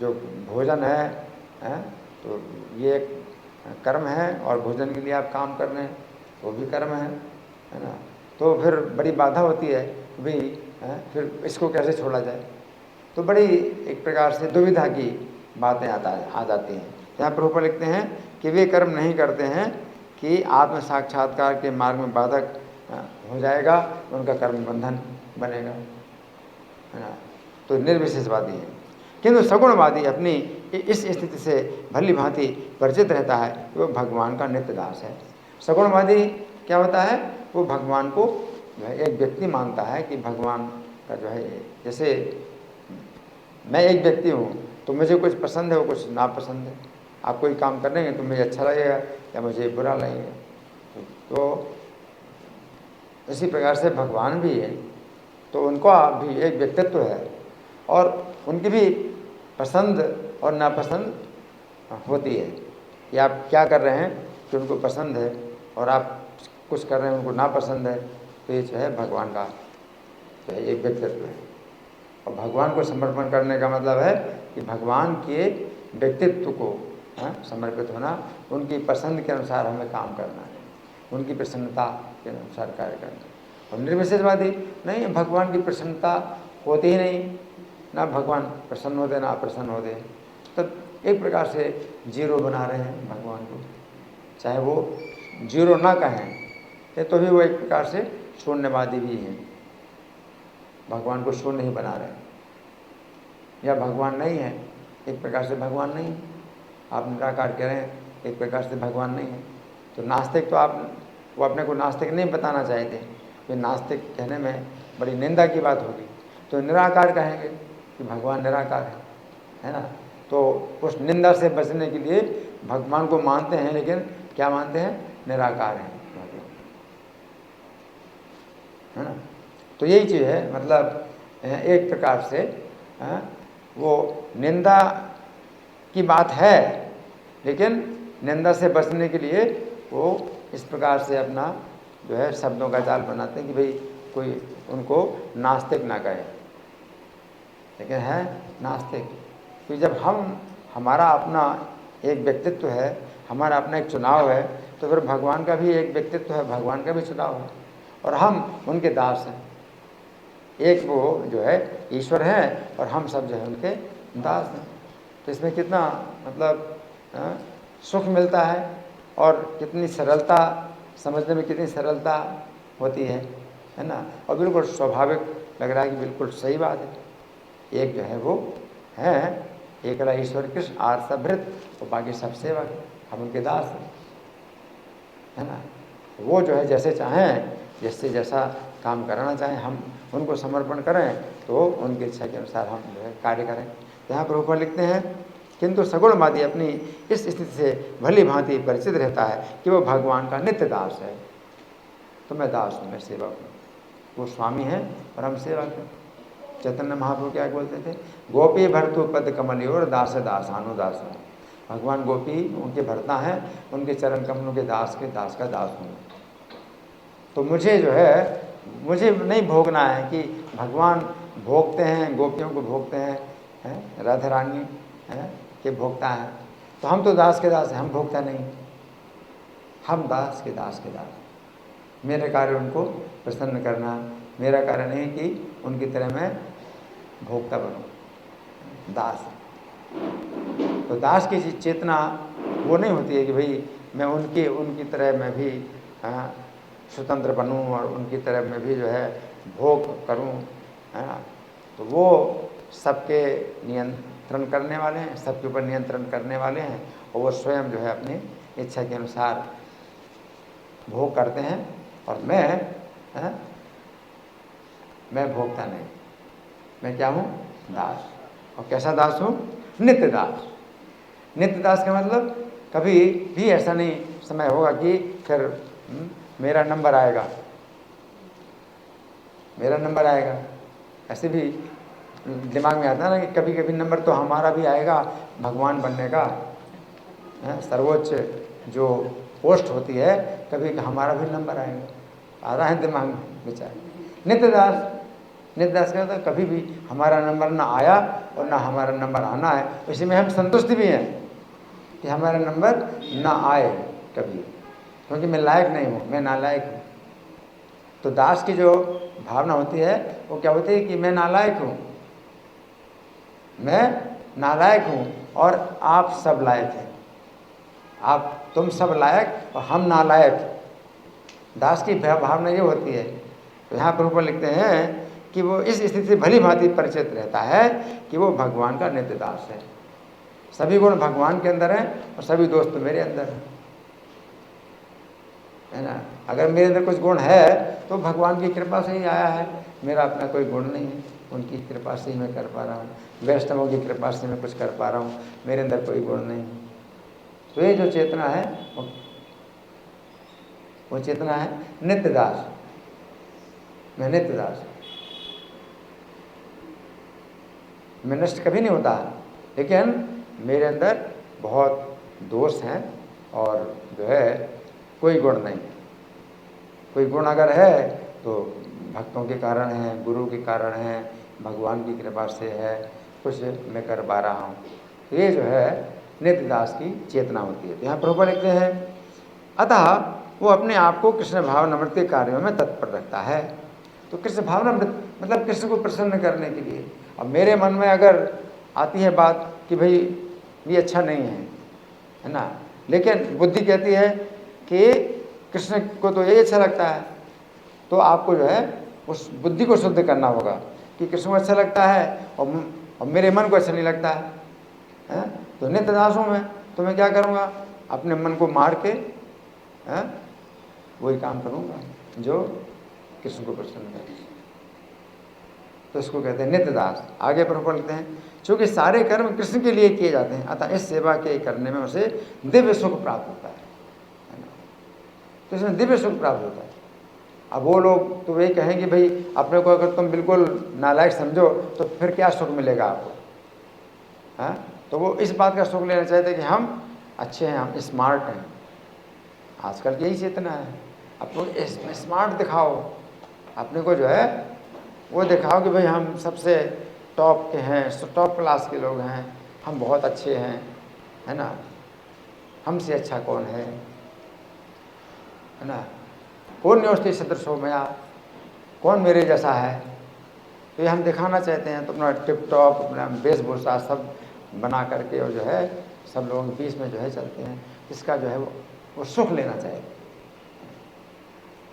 जो भोजन है तो ये एक कर्म है और भोजन के लिए आप काम कर रहे हैं, वो भी कर्म है ना। तो फिर बड़ी बाधा होती है भाई फिर इसको कैसे छोड़ा जाए। तो बड़ी एक प्रकार से दुविधा की बातें आ जाती हैं। यहाँ प्रभुपाद लिखते हैं कि वे कर्म नहीं करते हैं कि आत्म साक्षात्कार के मार्ग में बाधक हो जाएगा, उनका कर्म बंधन बनेगा, है ना। तो निर्विशेषवादी है। किंतु सगुणवादी अपनी इस स्थिति से भली भांति परिचित रहता है कि वो भगवान का नित्य दास है। सगुणवादी क्या होता है? वो भगवान को जो है एक व्यक्ति मानता है कि भगवान का जो है, जैसे मैं एक व्यक्ति हूँ तो मुझे कुछ पसंद है, वो कुछ नापसंद है। आप कोई काम करेंगे तो मुझे अच्छा लगेगा या मुझे बुरा लगेगा। तो इसी प्रकार से भगवान भी है, तो उनका भी एक व्यक्तित्व है और उनकी भी पसंद और नापसंद होती है कि आप क्या कर रहे हैं कि उनको पसंद है और आप कुछ कर रहे हैं उनको नापसंद है। तो ये जो है भगवान का जो है एक व्यक्तित्व है। और भगवान को समर्पण करने का मतलब है कि भगवान के व्यक्तित्व को समर्पित होना, उनकी पसंद के अनुसार हमें काम करना है, उनकी प्रसन्नता के अनुसार कार्य करना। और निर्विशेषवादी नहीं, भगवान की प्रसन्नता होती ही नहीं, ना भगवान प्रसन्न होते ना अप्रसन्न होते। तो एक प्रकार से जीरो बना रहे हैं भगवान को, चाहे वो जीरो ना कहें तो भी वो एक प्रकार से शून्यवादी भी हैं। भगवान को शून्य ही बना रहे हैं, या भगवान नहीं है, एक प्रकार से भगवान नहीं है। आप निराकार कह रहे हैं, एक प्रकार से भगवान नहीं है। तो नास्तिक तो वो अपने को नास्तिक नहीं बताना चाहते, तो नास्तिक कहने में बड़ी निंदा की बात होगी। तो निराकार कहेंगे कि भगवान निराकार है ना। तो उस निंदा से बचने के लिए भगवान को मानते हैं, लेकिन क्या मानते हैं? निराकार हैं, है ना। तो यही चीज़ है, मतलब एक प्रकार से वो निंदा की बात है, लेकिन निंदा से बचने के लिए वो इस प्रकार से अपना जो है शब्दों का जाल बनाते हैं कि भाई कोई उनको नास्तिक ना कहे, लेकिन है नास्तिक। तो जब हमारा अपना एक व्यक्तित्व है, हमारा अपना एक चुनाव है, तो फिर भगवान का भी एक व्यक्तित्व है, भगवान का भी चुनाव है, और हम उनके दास हैं। एक वो जो है ईश्वर हैं और हम सब जो है उनके दास हैं। तो इसमें कितना मतलब सुख मिलता है और कितनी सरलता, समझने में कितनी सरलता होती है ना। और बिल्कुल स्वाभाविक लग रहा है कि बिल्कुल सही बात है। एक जो है वो है एकला ईश्वर कृष्ण आर सभृत, और बाकी सब सेवक, हम उनके दास हैं, है ना। वो जो है जैसे चाहें, जिससे जैसा काम कराना चाहें, हम उनको समर्पण करें, तो उनकी इच्छा के अनुसार हम जो है कार्य करें। यहाँ पर ऊपर लिखते हैं, किंतु सगुणवादी अपनी इस स्थिति से भली भांति परिचित रहता है कि वो भगवान का नित्य दास है। तो मैं दास हूँ, मैं सेवक हूँ, वो स्वामी है और हम सेवक हैं। चैतन्य महाप्रभु क्या बोलते थे? गोपी भरतु पद कमल और दास दासानु दास। भगवान गोपी उनके भरता हैं, उनके चरण कमलों के दास का दास हूँ। तो मुझे जो है, मुझे नहीं भोगना है कि भगवान भोगते हैं, गोपियों को भोगते हैं, राधा रानी के भोगता है। तो हम तो दास के दास हैं, हम भोगता नहीं, हम दास के दास। मेरे कार्य उनको प्रसन्न करना, मेरा कार्य नहीं कि उनकी तरह मैं भोक्ता बनूं, दास। तो दास की चेतना वो नहीं होती है कि भाई मैं उनकी तरह मैं भी स्वतंत्र बनूं और उनकी तरह मैं भी जो है भोग करूं, है ना। तो वो सबके नियंत्रण करने वाले हैं, सबके ऊपर नियंत्रण करने वाले हैं, और वो स्वयं जो है अपनी इच्छा के अनुसार भोग करते हैं। और मैं भोगता नहीं, मैं क्या हूँ? दास। और कैसा दास हूँ? नित्य दास। नित्य दास का मतलब कभी भी ऐसा नहीं समय होगा कि फिर मेरा नंबर आएगा, ऐसे भी दिमाग में आता है ना कि कभी कभी नंबर तो हमारा भी आएगा भगवान बनने का, सर्वोच्च जो पोस्ट होती है, कभी हमारा भी नंबर आएगा, आ रहा है दिमाग में विचार। नित्य दास का मतलब कभी भी हमारा नंबर ना आया और ना हमारा नंबर आना है, इसी में हम संतुष्ट भी हैं कि हमारा नंबर ना आए कभी, क्योंकि मैं लायक नहीं हूँ, मैं नालायक हूँ। तो दास की जो भावना होती है वो क्या होती है कि मैं नालायक हूँ और आप सब लायक हैं, तुम सब लायक और हम नालायक। दास की भावना ये होती है। तो यहाँ पर ऊपर लिखते हैं कि वो इस स्थिति से भली भांति परिचित रहता है कि वो भगवान का नित्य दास है। सभी गुण भगवान के अंदर हैं और सभी दोस्त मेरे अंदर हैं, है ना। अगर मेरे अंदर कुछ गुण है तो भगवान की कृपा से ही आया है, मेरा अपना कोई गुण नहीं है, उनकी कृपा से ही मैं कर पा रहा हूँ, वैष्णवों की कृपा से मैं कुछ कर पा रहा हूँ, मेरे अंदर कोई गुण नहीं है। तो ये जो चेतना है वो चेतना है नित्य दास। मैं नित्य दास, मैं नष्ट कभी नहीं होता, लेकिन मेरे अंदर बहुत दोष हैं और जो है कोई गुण नहीं। कोई गुण अगर है तो भक्तों के कारण है, गुरु के कारण है, भगवान की कृपा से है, कुछ मैं कर पा रहा हूँ। तो ये जो है नित्य दास की चेतना होती है। तो यहाँ प्रभु लिखते हैं, अतः वो अपने आप को कृष्ण भावनामृत के कार्यों में तत्पर रखता है। तो कृष्ण भावनामृत मतलब कृष्ण को प्रसन्न करने के लिए। अब मेरे मन में अगर आती है बात कि भाई ये अच्छा नहीं है ना, लेकिन बुद्धि कहती है कि कृष्ण को तो यही अच्छा लगता है, तो आपको जो है उस बुद्धि को शुद्ध करना होगा कि कृष्ण को अच्छा लगता है और मेरे मन को अच्छा नहीं लगता है। तो नित्य दास हूँ मैं, तो मैं क्या करूँगा? अपने मन को मार के वही काम करूँगा जो कृष्ण को प्रसन्न करे। तो इसको कहते हैं नित्य दास। आगे प्रभुपाद लिखते हैं चूँकि सारे कर्म कृष्ण के लिए किए जाते हैं, अतः इस सेवा के करने में उसे दिव्य सुख प्राप्त होता है ना। तो इसमें दिव्य सुख प्राप्त होता है। अब वो लोग तो वही कहेंगे भाई अपने को अगर तुम बिल्कुल नालायक समझो तो फिर क्या सुख मिलेगा आपको, हाँ। तो वो इस बात का सुख लेना चाहते हैं कि हम अच्छे हैं, हम स्मार्ट हैं। आजकल की यही चेतना है, अपने स्मार्ट दिखाओ, अपने को जो है वो दिखाओ कि भाई हम सबसे टॉप के हैं, टॉप क्लास के लोग हैं, हम बहुत अच्छे हैं, है ना, हमसे अच्छा कौन है ना। कौन न्योस्ति सदृशो मया, कौन मेरे जैसा है। तो ये हम दिखाना चाहते हैं, तो अपना टिप टॉप अपना वेशभूषा सब बना करके और जो है सब लोगों के बीच में जो है चलते हैं, इसका जो है वो सुख लेना चाहिए।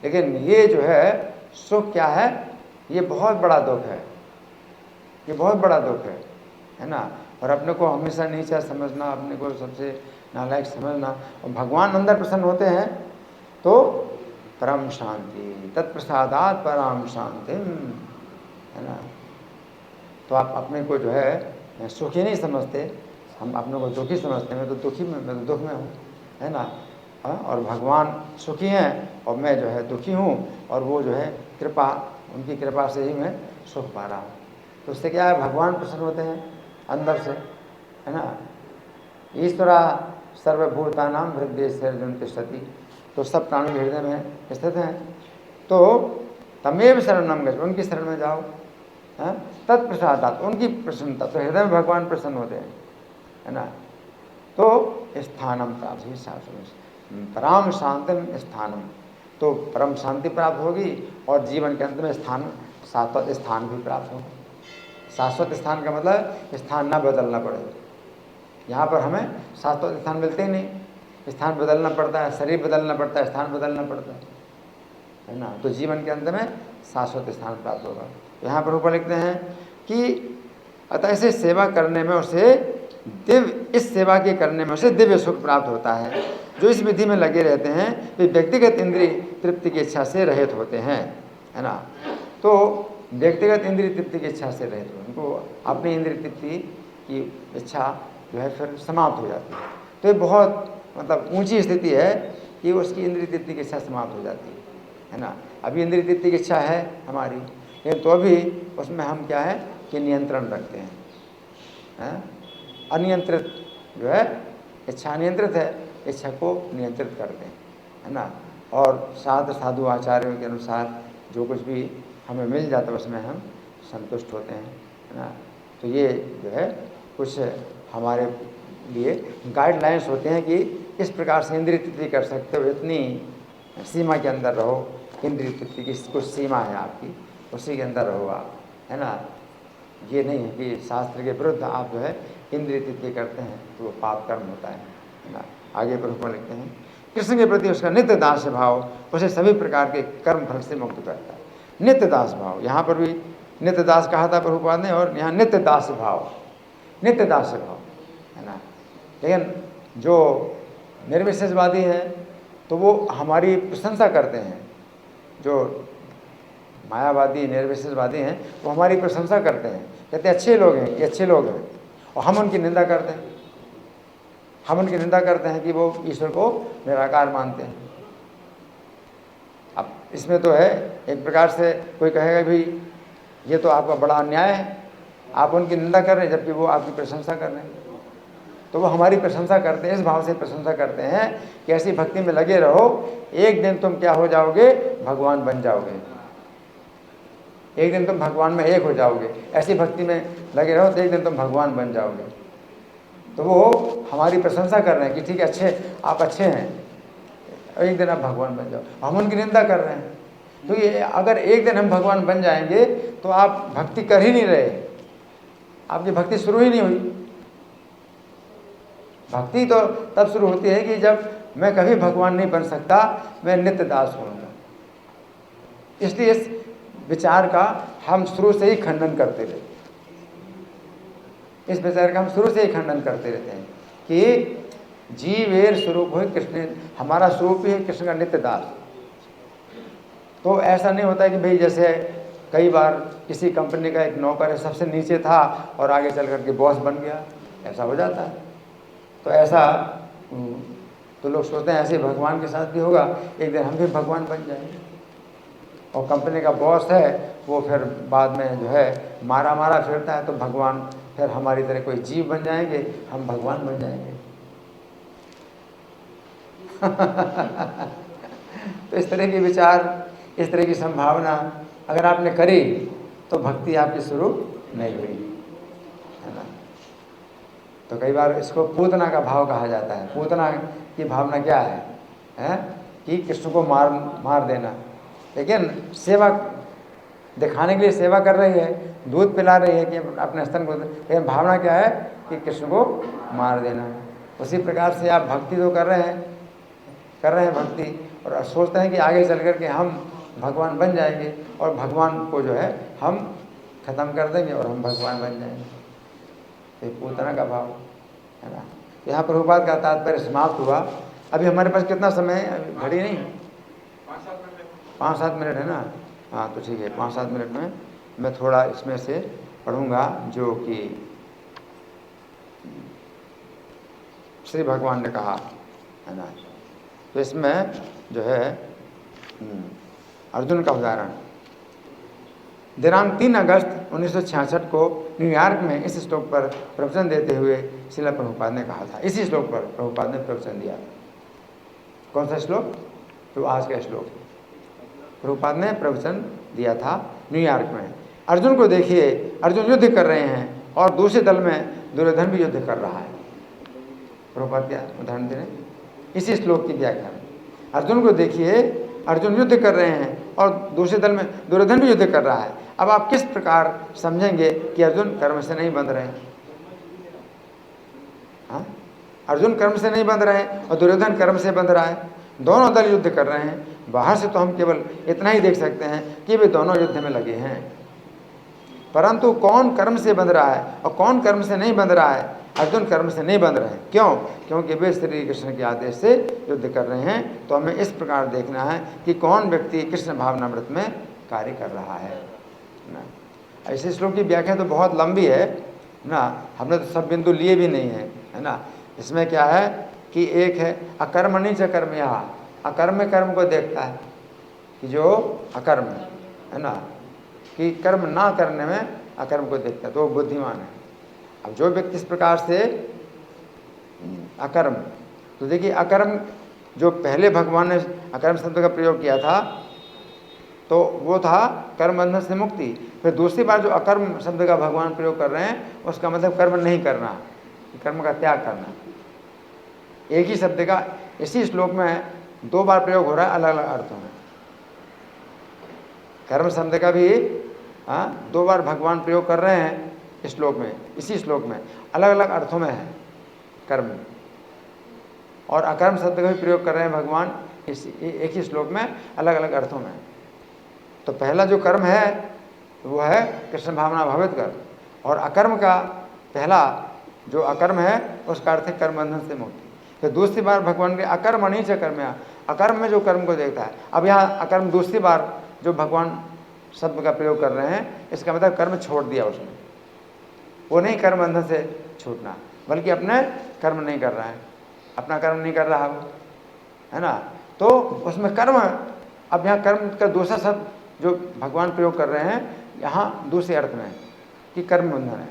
लेकिन ये जो है सुख क्या है, ये बहुत बड़ा दुख है, ये बहुत बड़ा दुख है ना। और अपने को हमेशा नीचा समझना, अपने को सबसे नालायक समझना, और भगवान अंदर प्रसन्न होते हैं तो परम शांति, तत्प्रसादात परम शांति, है ना। तो आप अपने को जो है सुखी नहीं समझते, हम अपने को दुखी समझते हैं। मैं तो दुखी में, मैं तो दुख में हूँ, है ना। और भगवान सुखी हैं और मैं जो है दुखी हूँ, और वो जो है कृपा, उनकी कृपा से ही मैं सुख पा रहा हूँ। तो उससे क्या है, भगवान प्रसन्न होते हैं अंदर से, है ना। ईश्वरा सर्वभूतानां हृदयेषु तिष्ठति, तो सब प्राणियों के हृदय में स्थित हैं। तो तमेव शरणं गच्छ, उनकी शरण में जाओ, हाँ। तत्प्रसादात, उनकी प्रसन्नता, तो हृदय में भगवान प्रसन्न होते हैं, है ना। तो स्थानम प्राप्त, परम शांतिम स्थानम, तो परम शांति प्राप्त होगी, और जीवन के अंत में स्थान, शाश्वत स्थान भी प्राप्त होगा। शाश्वत स्थान का मतलब स्थान ना बदलना पड़े। यहाँ पर हमें शाश्वत स्थान मिलते ही नहीं, स्थान बदलना पड़ता है, शरीर बदलना पड़ता है, स्थान बदलना पड़ता है ना। तो जीवन के अंत में शाश्वत स्थान प्राप्त होगा। यहाँ पर ऊपर लिखते हैं कि अतः ऐसे सेवा करने में उसे दिव्य, इस सेवा के करने में उसे दिव्य सुख प्राप्त होता है। जो इस विधि में लगे रहते हैं वे व्यक्तिगत इंद्रिय तृप्ति की इच्छा से रहित होते हैं, है ना। तो व्यक्तिगत इंद्रिय तृप्ति की इच्छा से रहित हो, उनको अपनी इंद्रिय तृप्ति की इच्छा जो है फिर समाप्त हो जाती है। तो ये बहुत मतलब ऊंची स्थिति है कि उसकी इंद्रिय तृप्ति की इच्छा समाप्त हो जाती है ना। अभी इंद्रिय तृप्ति की इच्छा है हमारी, लेकिन तो भी उसमें हम क्या है कि नियंत्रण रखते हैं, अनियंत्रित जो है इच्छा अनियंत्रित है, इच्छा को नियंत्रित करते हैं, है ना। और साधु आचार्यों के अनुसार जो कुछ भी हमें मिल जाता है उसमें हम संतुष्ट होते हैं, है ना। तो ये जो है कुछ हमारे लिए गाइडलाइंस होते हैं कि इस प्रकार से इंद्रिय तृप्ति कर सकते हो, इतनी सीमा के अंदर रहो। इंद्रिय तृप्ति की कुछ सीमा है आपकी, उसी के अंदर रहो आप, है ना। ये नहीं है कि शास्त्र के विरुद्ध आप जो है इंद्रिय तृप्ति करते हैं तो वो पाप कर्म होता है ना। आगे प्रभुपाद लिखते हैं कृष्ण के प्रति उसका नित्य दास भाव उसे सभी प्रकार के कर्म फल से मुक्त करता है। नित्य दास भाव, यहाँ पर भी नित्य दास कहा था प्रभुपाद ने, और यहाँ नित्य दास भाव, नित्य दास भाव, है ना। लेकिन जो निर्विशेषवादी हैं तो वो हमारी प्रशंसा करते हैं, जो मायावादी निर्विशेषवादी हैं वो हमारी प्रशंसा करते हैं, कहते हैं अच्छे लोग हैं, ये अच्छे लोग हैं, और हम उनकी निंदा करते हैं। हम उनकी निंदा करते हैं कि वो ईश्वर को निराकार मानते हैं। अब इसमें तो है एक प्रकार से कोई कहेगा भाई ये तो आपका बड़ा अन्याय है, आप उनकी निंदा कर रहे हैं जबकि वो आपकी प्रशंसा कर रहे हैं। तो वो हमारी प्रशंसा करते हैं, इस भाव से प्रशंसा करते हैं कि ऐसी भक्ति में लगे रहो, एक दिन तुम क्या हो जाओगे, भगवान बन जाओगे, एक दिन तुम भगवान में एक हो जाओगे। ऐसी भक्ति में लगे रहो तो एक दिन तुम भगवान बन जाओगे। तो वो हमारी प्रशंसा कर रहे हैं कि ठीक है अच्छे, आप अच्छे हैं, एक दिन आप भगवान बन जाओ। हम उनकी निंदा कर रहे हैं। तो ये अगर एक दिन हम भगवान बन जाएंगे तो आप भक्ति कर ही नहीं रहे, आपकी भक्ति शुरू ही नहीं हुई। भक्ति तो तब शुरू होती है कि जब मैं कभी भगवान नहीं बन सकता, मैं नित्य दास होऊंगा। इसलिए इस विचार का हम शुरू से ही खंडन करते रहते, इस विचार का हम शुरू से ही खंडन करते रहते हैं कि जीवेर स्वरूप हो कृष्ण, हमारा स्वरूप ही है कृष्ण का नित्य दास। तो ऐसा नहीं होता है कि भाई जैसे कई बार किसी कंपनी का एक नौकर है, सबसे नीचे था और आगे चल कर के बॉस बन गया, ऐसा हो जाता है। तो ऐसा तो लोग सोचते हैं ऐसे भगवान के साथ भी होगा, एक दिन हम भी भगवान बन जाएंगे। और कंपनी का बॉस है वो फिर बाद में जो है मारा फिरता है, तो भगवान फिर हमारी तरह कोई जीव बन जाएंगे, हम भगवान बन जाएंगे। तो इस तरह के विचार, इस तरह की संभावना अगर आपने करी तो भक्ति आपकी शुरू नहीं हुई, है ना। तो कई बार इसको पूतना का भाव कहा जाता है। पूतना की भावना क्या है? कि कृष्ण को मार देना, लेकिन सेवा दिखाने के लिए सेवा कर रही है, दूध पिला रही है कि अपने स्तन को, लेकिन भावना क्या है कि कृष्ण को मार देना। उसी प्रकार से आप भक्ति तो कर रहे हैं भक्ति, और सोचते हैं कि आगे चल कर के हम भगवान बन जाएंगे और भगवान को जो है हम खत्म कर देंगे और हम भगवान बन जाएंगे। ये पूतना का भाव है ना। यहाँ प्रभुपाद का तात्पर्य समाप्त हुआ। अभी हमारे पास कितना समय है? अभी घड़ी नहीं, 5-7 मिनट है ना। हाँ तो ठीक है, 5-7 मिनट में मैं थोड़ा इसमें से पढ़ूँगा जो कि श्री भगवान ने कहा, है ना। तो इसमें जो है अर्जुन का उदाहरण, दिनांक 3 अगस्त 1966 को न्यूयॉर्क में इस श्लोक पर प्रवचन देते हुए श्रील प्रभुपाद ने कहा था। इसी श्लोक पर प्रभुपाद ने प्रवचन दिया। कौन सा श्लोक? तो आज का श्लोक प्रभुपाद ने प्रवचन दिया था न्यूयॉर्क में। अर्जुन को देखिए, अर्जुन युद्ध कर रहे हैं और दूसरे दल में दुर्योधन भी युद्ध कर रहा है। प्रभुपाद क्या उदाहरण दे रहे हैं? इसी श्लोक की व्याख्या में अर्जुन को देखिए, अर्जुन युद्ध कर रहे हैं और दूसरे दल में दुर्योधन भी युद्ध कर रहा है। अब आप किस प्रकार समझेंगे कि अर्जुन कर्म से नहीं बंध रहे हैं? हाँ, अर्जुन कर्म से नहीं बंध रहे हैं और दुर्योधन कर्म से बंध रहा है। दोनों दल युद्ध कर रहे हैं। बाहर से तो हम केवल इतना ही देख सकते हैं कि वे दोनों युद्ध में लगे हैं, परंतु कौन कर्म से बंध रहा है और कौन कर्म से नहीं बंध रहा है? अर्जुन कर्म से नहीं बंध रहे हैं। क्यों? क्योंकि वे श्री कृष्ण के आदेश से युद्ध कर रहे हैं। तो हमें इस प्रकार देखना है कि कौन व्यक्ति कृष्ण भावनामृत में कार्य कर रहा है ना। ऐसे श्लोक की व्याख्या तो बहुत लंबी है ना, हमने तो सब बिंदु लिए भी नहीं है ना। इसमें क्या है कि एक है अकर्मणि च कर्म, यहाँ अकर्म में कर्म को देखता है कि जो अकर्म है ना, कि कर्म ना करने में अकर्म को देखता है, तो वो बुद्धिमान है। अब जो व्यक्ति इस प्रकार से अकर्म, तो देखिए अकर्म जो पहले भगवान ने अकर्म शब्द का प्रयोग किया था तो वो था कर्म बंधन से मुक्ति। फिर दूसरी बार जो अकर्म शब्द का भगवान प्रयोग कर रहे हैं उसका मतलब कर्म नहीं करना, कर्म का त्याग करना। एक ही शब्द का इसी श्लोक में 2 बार प्रयोग हो रहा है अलग अलग अर्थों में। कर्म शब्द का भी 2 बार भगवान प्रयोग कर रहे हैं इस श्लोक में, इसी श्लोक में अलग अलग अर्थों में है कर्म, और अकर्म शब्द का भी प्रयोग कर रहे हैं भगवान इस एक ही श्लोक में अलग अलग अर्थों में। तो पहला जो कर्म है वो है कृष्ण भावना भावित कर, और अकर्म का पहला जो अकर्म है उसका अर्थ है कर्म बंधन से मुक्ति। फिर दूसरी बार भगवान के अकर्मणि च कर्म, अकर्म में जो कर्म को देखता है। अब यहाँ अकर्म दूसरी बार जो भगवान शब्द का प्रयोग कर रहे हैं, इसका मतलब कर्म छोड़ दिया उसने। वो नहीं कर्म बंधन से छूटना, बल्कि अपने कर्म नहीं कर रहा है, अपना कर्म नहीं कर रहा वो, है ना। तो उसमें कर्म, अब यहाँ कर्म का दूसरा शब्द जो भगवान प्रयोग कर रहे हैं यहाँ दूसरे अर्थ में कि कर्म बंधन है,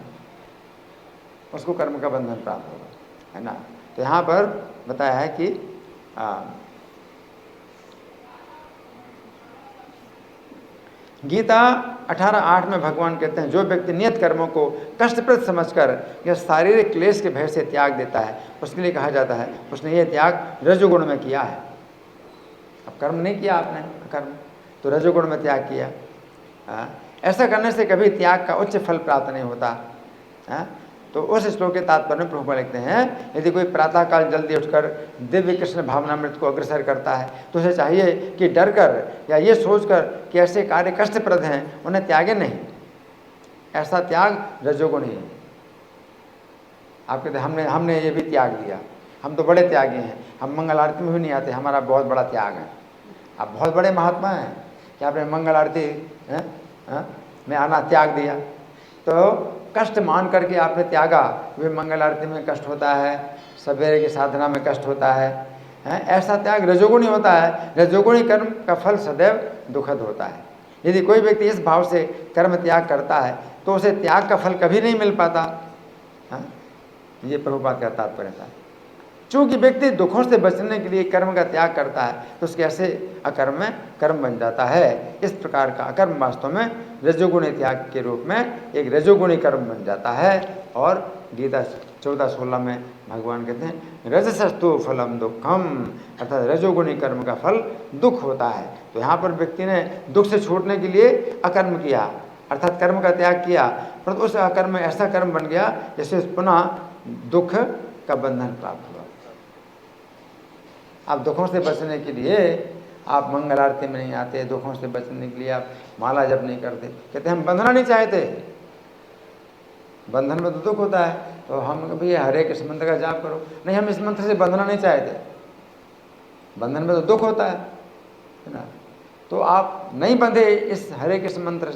उसको कर्म का बंधन प्राप्त होगा, है ना। तो यहाँ पर बताया है कि गीता 18:8 में भगवान कहते हैं, जो व्यक्ति नियत कर्मों को कष्टप्रद समझकर या शारीरिक क्लेश के भय से त्याग देता है उसके लिए कहा जाता है उसने ये त्याग रजोगुण में किया है। अब कर्म नहीं किया आपने, कर्म तो रजोगुण में त्याग किया। ऐसा करने से कभी त्याग का उच्च फल प्राप्त नहीं होता। तो उस श्लोक के तात्पर्य में प्रभुपाद लिखते हैं, यदि कोई प्रातःकाल जल्दी उठकर दिव्य कृष्ण भावनामृत को अग्रसर करता है तो उसे चाहिए कि डर कर या ये सोचकर कि ऐसे कार्य कष्टप्रद हैं उन्हें त्यागे नहीं। ऐसा त्याग रजोगुण ही है। आप कहते हमने ये भी त्याग दिया, हम तो बड़े त्यागी हैं, हम मंगल आरती में भी नहीं आते, हमारा बहुत बड़ा त्याग है। आप बहुत बड़े महात्मा हैं कि आपने मंगल आरती मैं आना त्याग दिया, तो कष्ट मान करके आपने त्यागा, वे मंगल आरती में कष्ट होता है, सवेरे की साधना में कष्ट होता है, ऐसा त्याग रजोगुणी होता है। रजोगुणी कर्म का फल सदैव दुखद होता है। यदि कोई व्यक्ति इस भाव से कर्म त्याग करता है तो उसे त्याग का फल कभी नहीं मिल पाता। ये प्रभुपाद का तात्पर्य था। चूंकि व्यक्ति दुखों से बचने के लिए कर्म का त्याग करता है तो उसके ऐसे अकर्म में कर्म बन जाता है। इस प्रकार का अकर्म वास्तव में रजोगुणी त्याग के रूप में एक रजोगुणी कर्म बन जाता है। और गीता 14:16 में भगवान कहते हैं रजसस्तु फलम दुखम, अर्थात रजोगुणी कर्म का फल दुख होता है। तो यहाँ पर व्यक्ति ने दुख से छूटने के लिए अकर्म किया, अर्थात कर्म का त्याग किया, परंतु उस अकर्म में ऐसा कर्म बन गया जिससे पुनः दुख का बंधन प्राप्त हुआ। आप दुखों से बचने के लिए आप मंगल आरती में नहीं आते, दुखों से बचने के लिए आप माला जप नहीं करते, कहते हम बंधना नहीं चाहते, बंधन में तो दुख होता है, तो हम कभी हरे कृष्ण मंत्र का जाप करो, नहीं हम इस मंत्र से बंधना नहीं चाहते, बंधन में तो दुख होता है ना। तो आप नहीं बंधे इस हरे कृष्ण मंत्र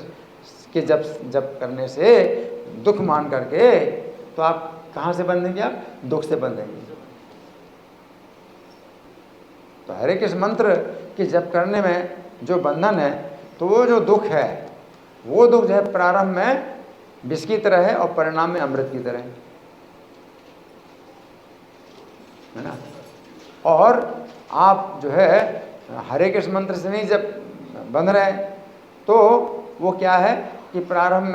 के जप करने से दुख मान करके, तो आप कहाँ से बंधेंगे? आप दुख से बंधेंगे। तो हरे कृष्ण मंत्र के जप करने में जो बंधन है, तो वो जो दुख है, वो दुख जो है प्रारंभ में विष की तरह है और परिणाम में अमृत की तरह है ना। और आप जो है हरे कृष्ण मंत्र से नहीं जब बंध रहे, तो वो क्या है कि प्रारंभ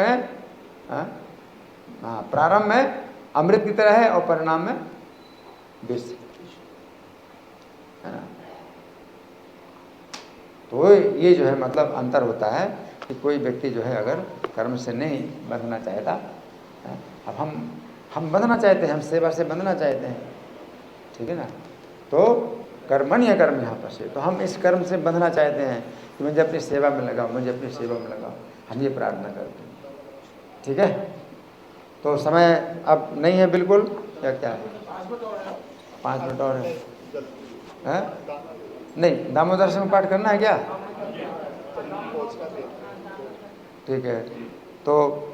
में अमृत की तरह है और परिणाम में विष है ना। तो ये जो है मतलब अंतर होता है कि कोई व्यक्ति जो है अगर कर्म से नहीं बंधना चाहता, अब हम बंधना चाहते हैं, हम सेवा से बंधना चाहते हैं, ठीक है ना। तो कर्मण्य कर्म यहाँ पर से, तो हम इस कर्म से बंधना चाहते हैं कि मुझे अपनी सेवा में लगाओ, मुझे अपनी सेवा में लगाओ, हम ये प्रार्थना करते हैं, ठीक है। तो समय अब नहीं है बिल्कुल, या क्या है? 5 मिनट और है? नहीं, दामोदर सिंह पाठ करना है क्या? ठीक है, तो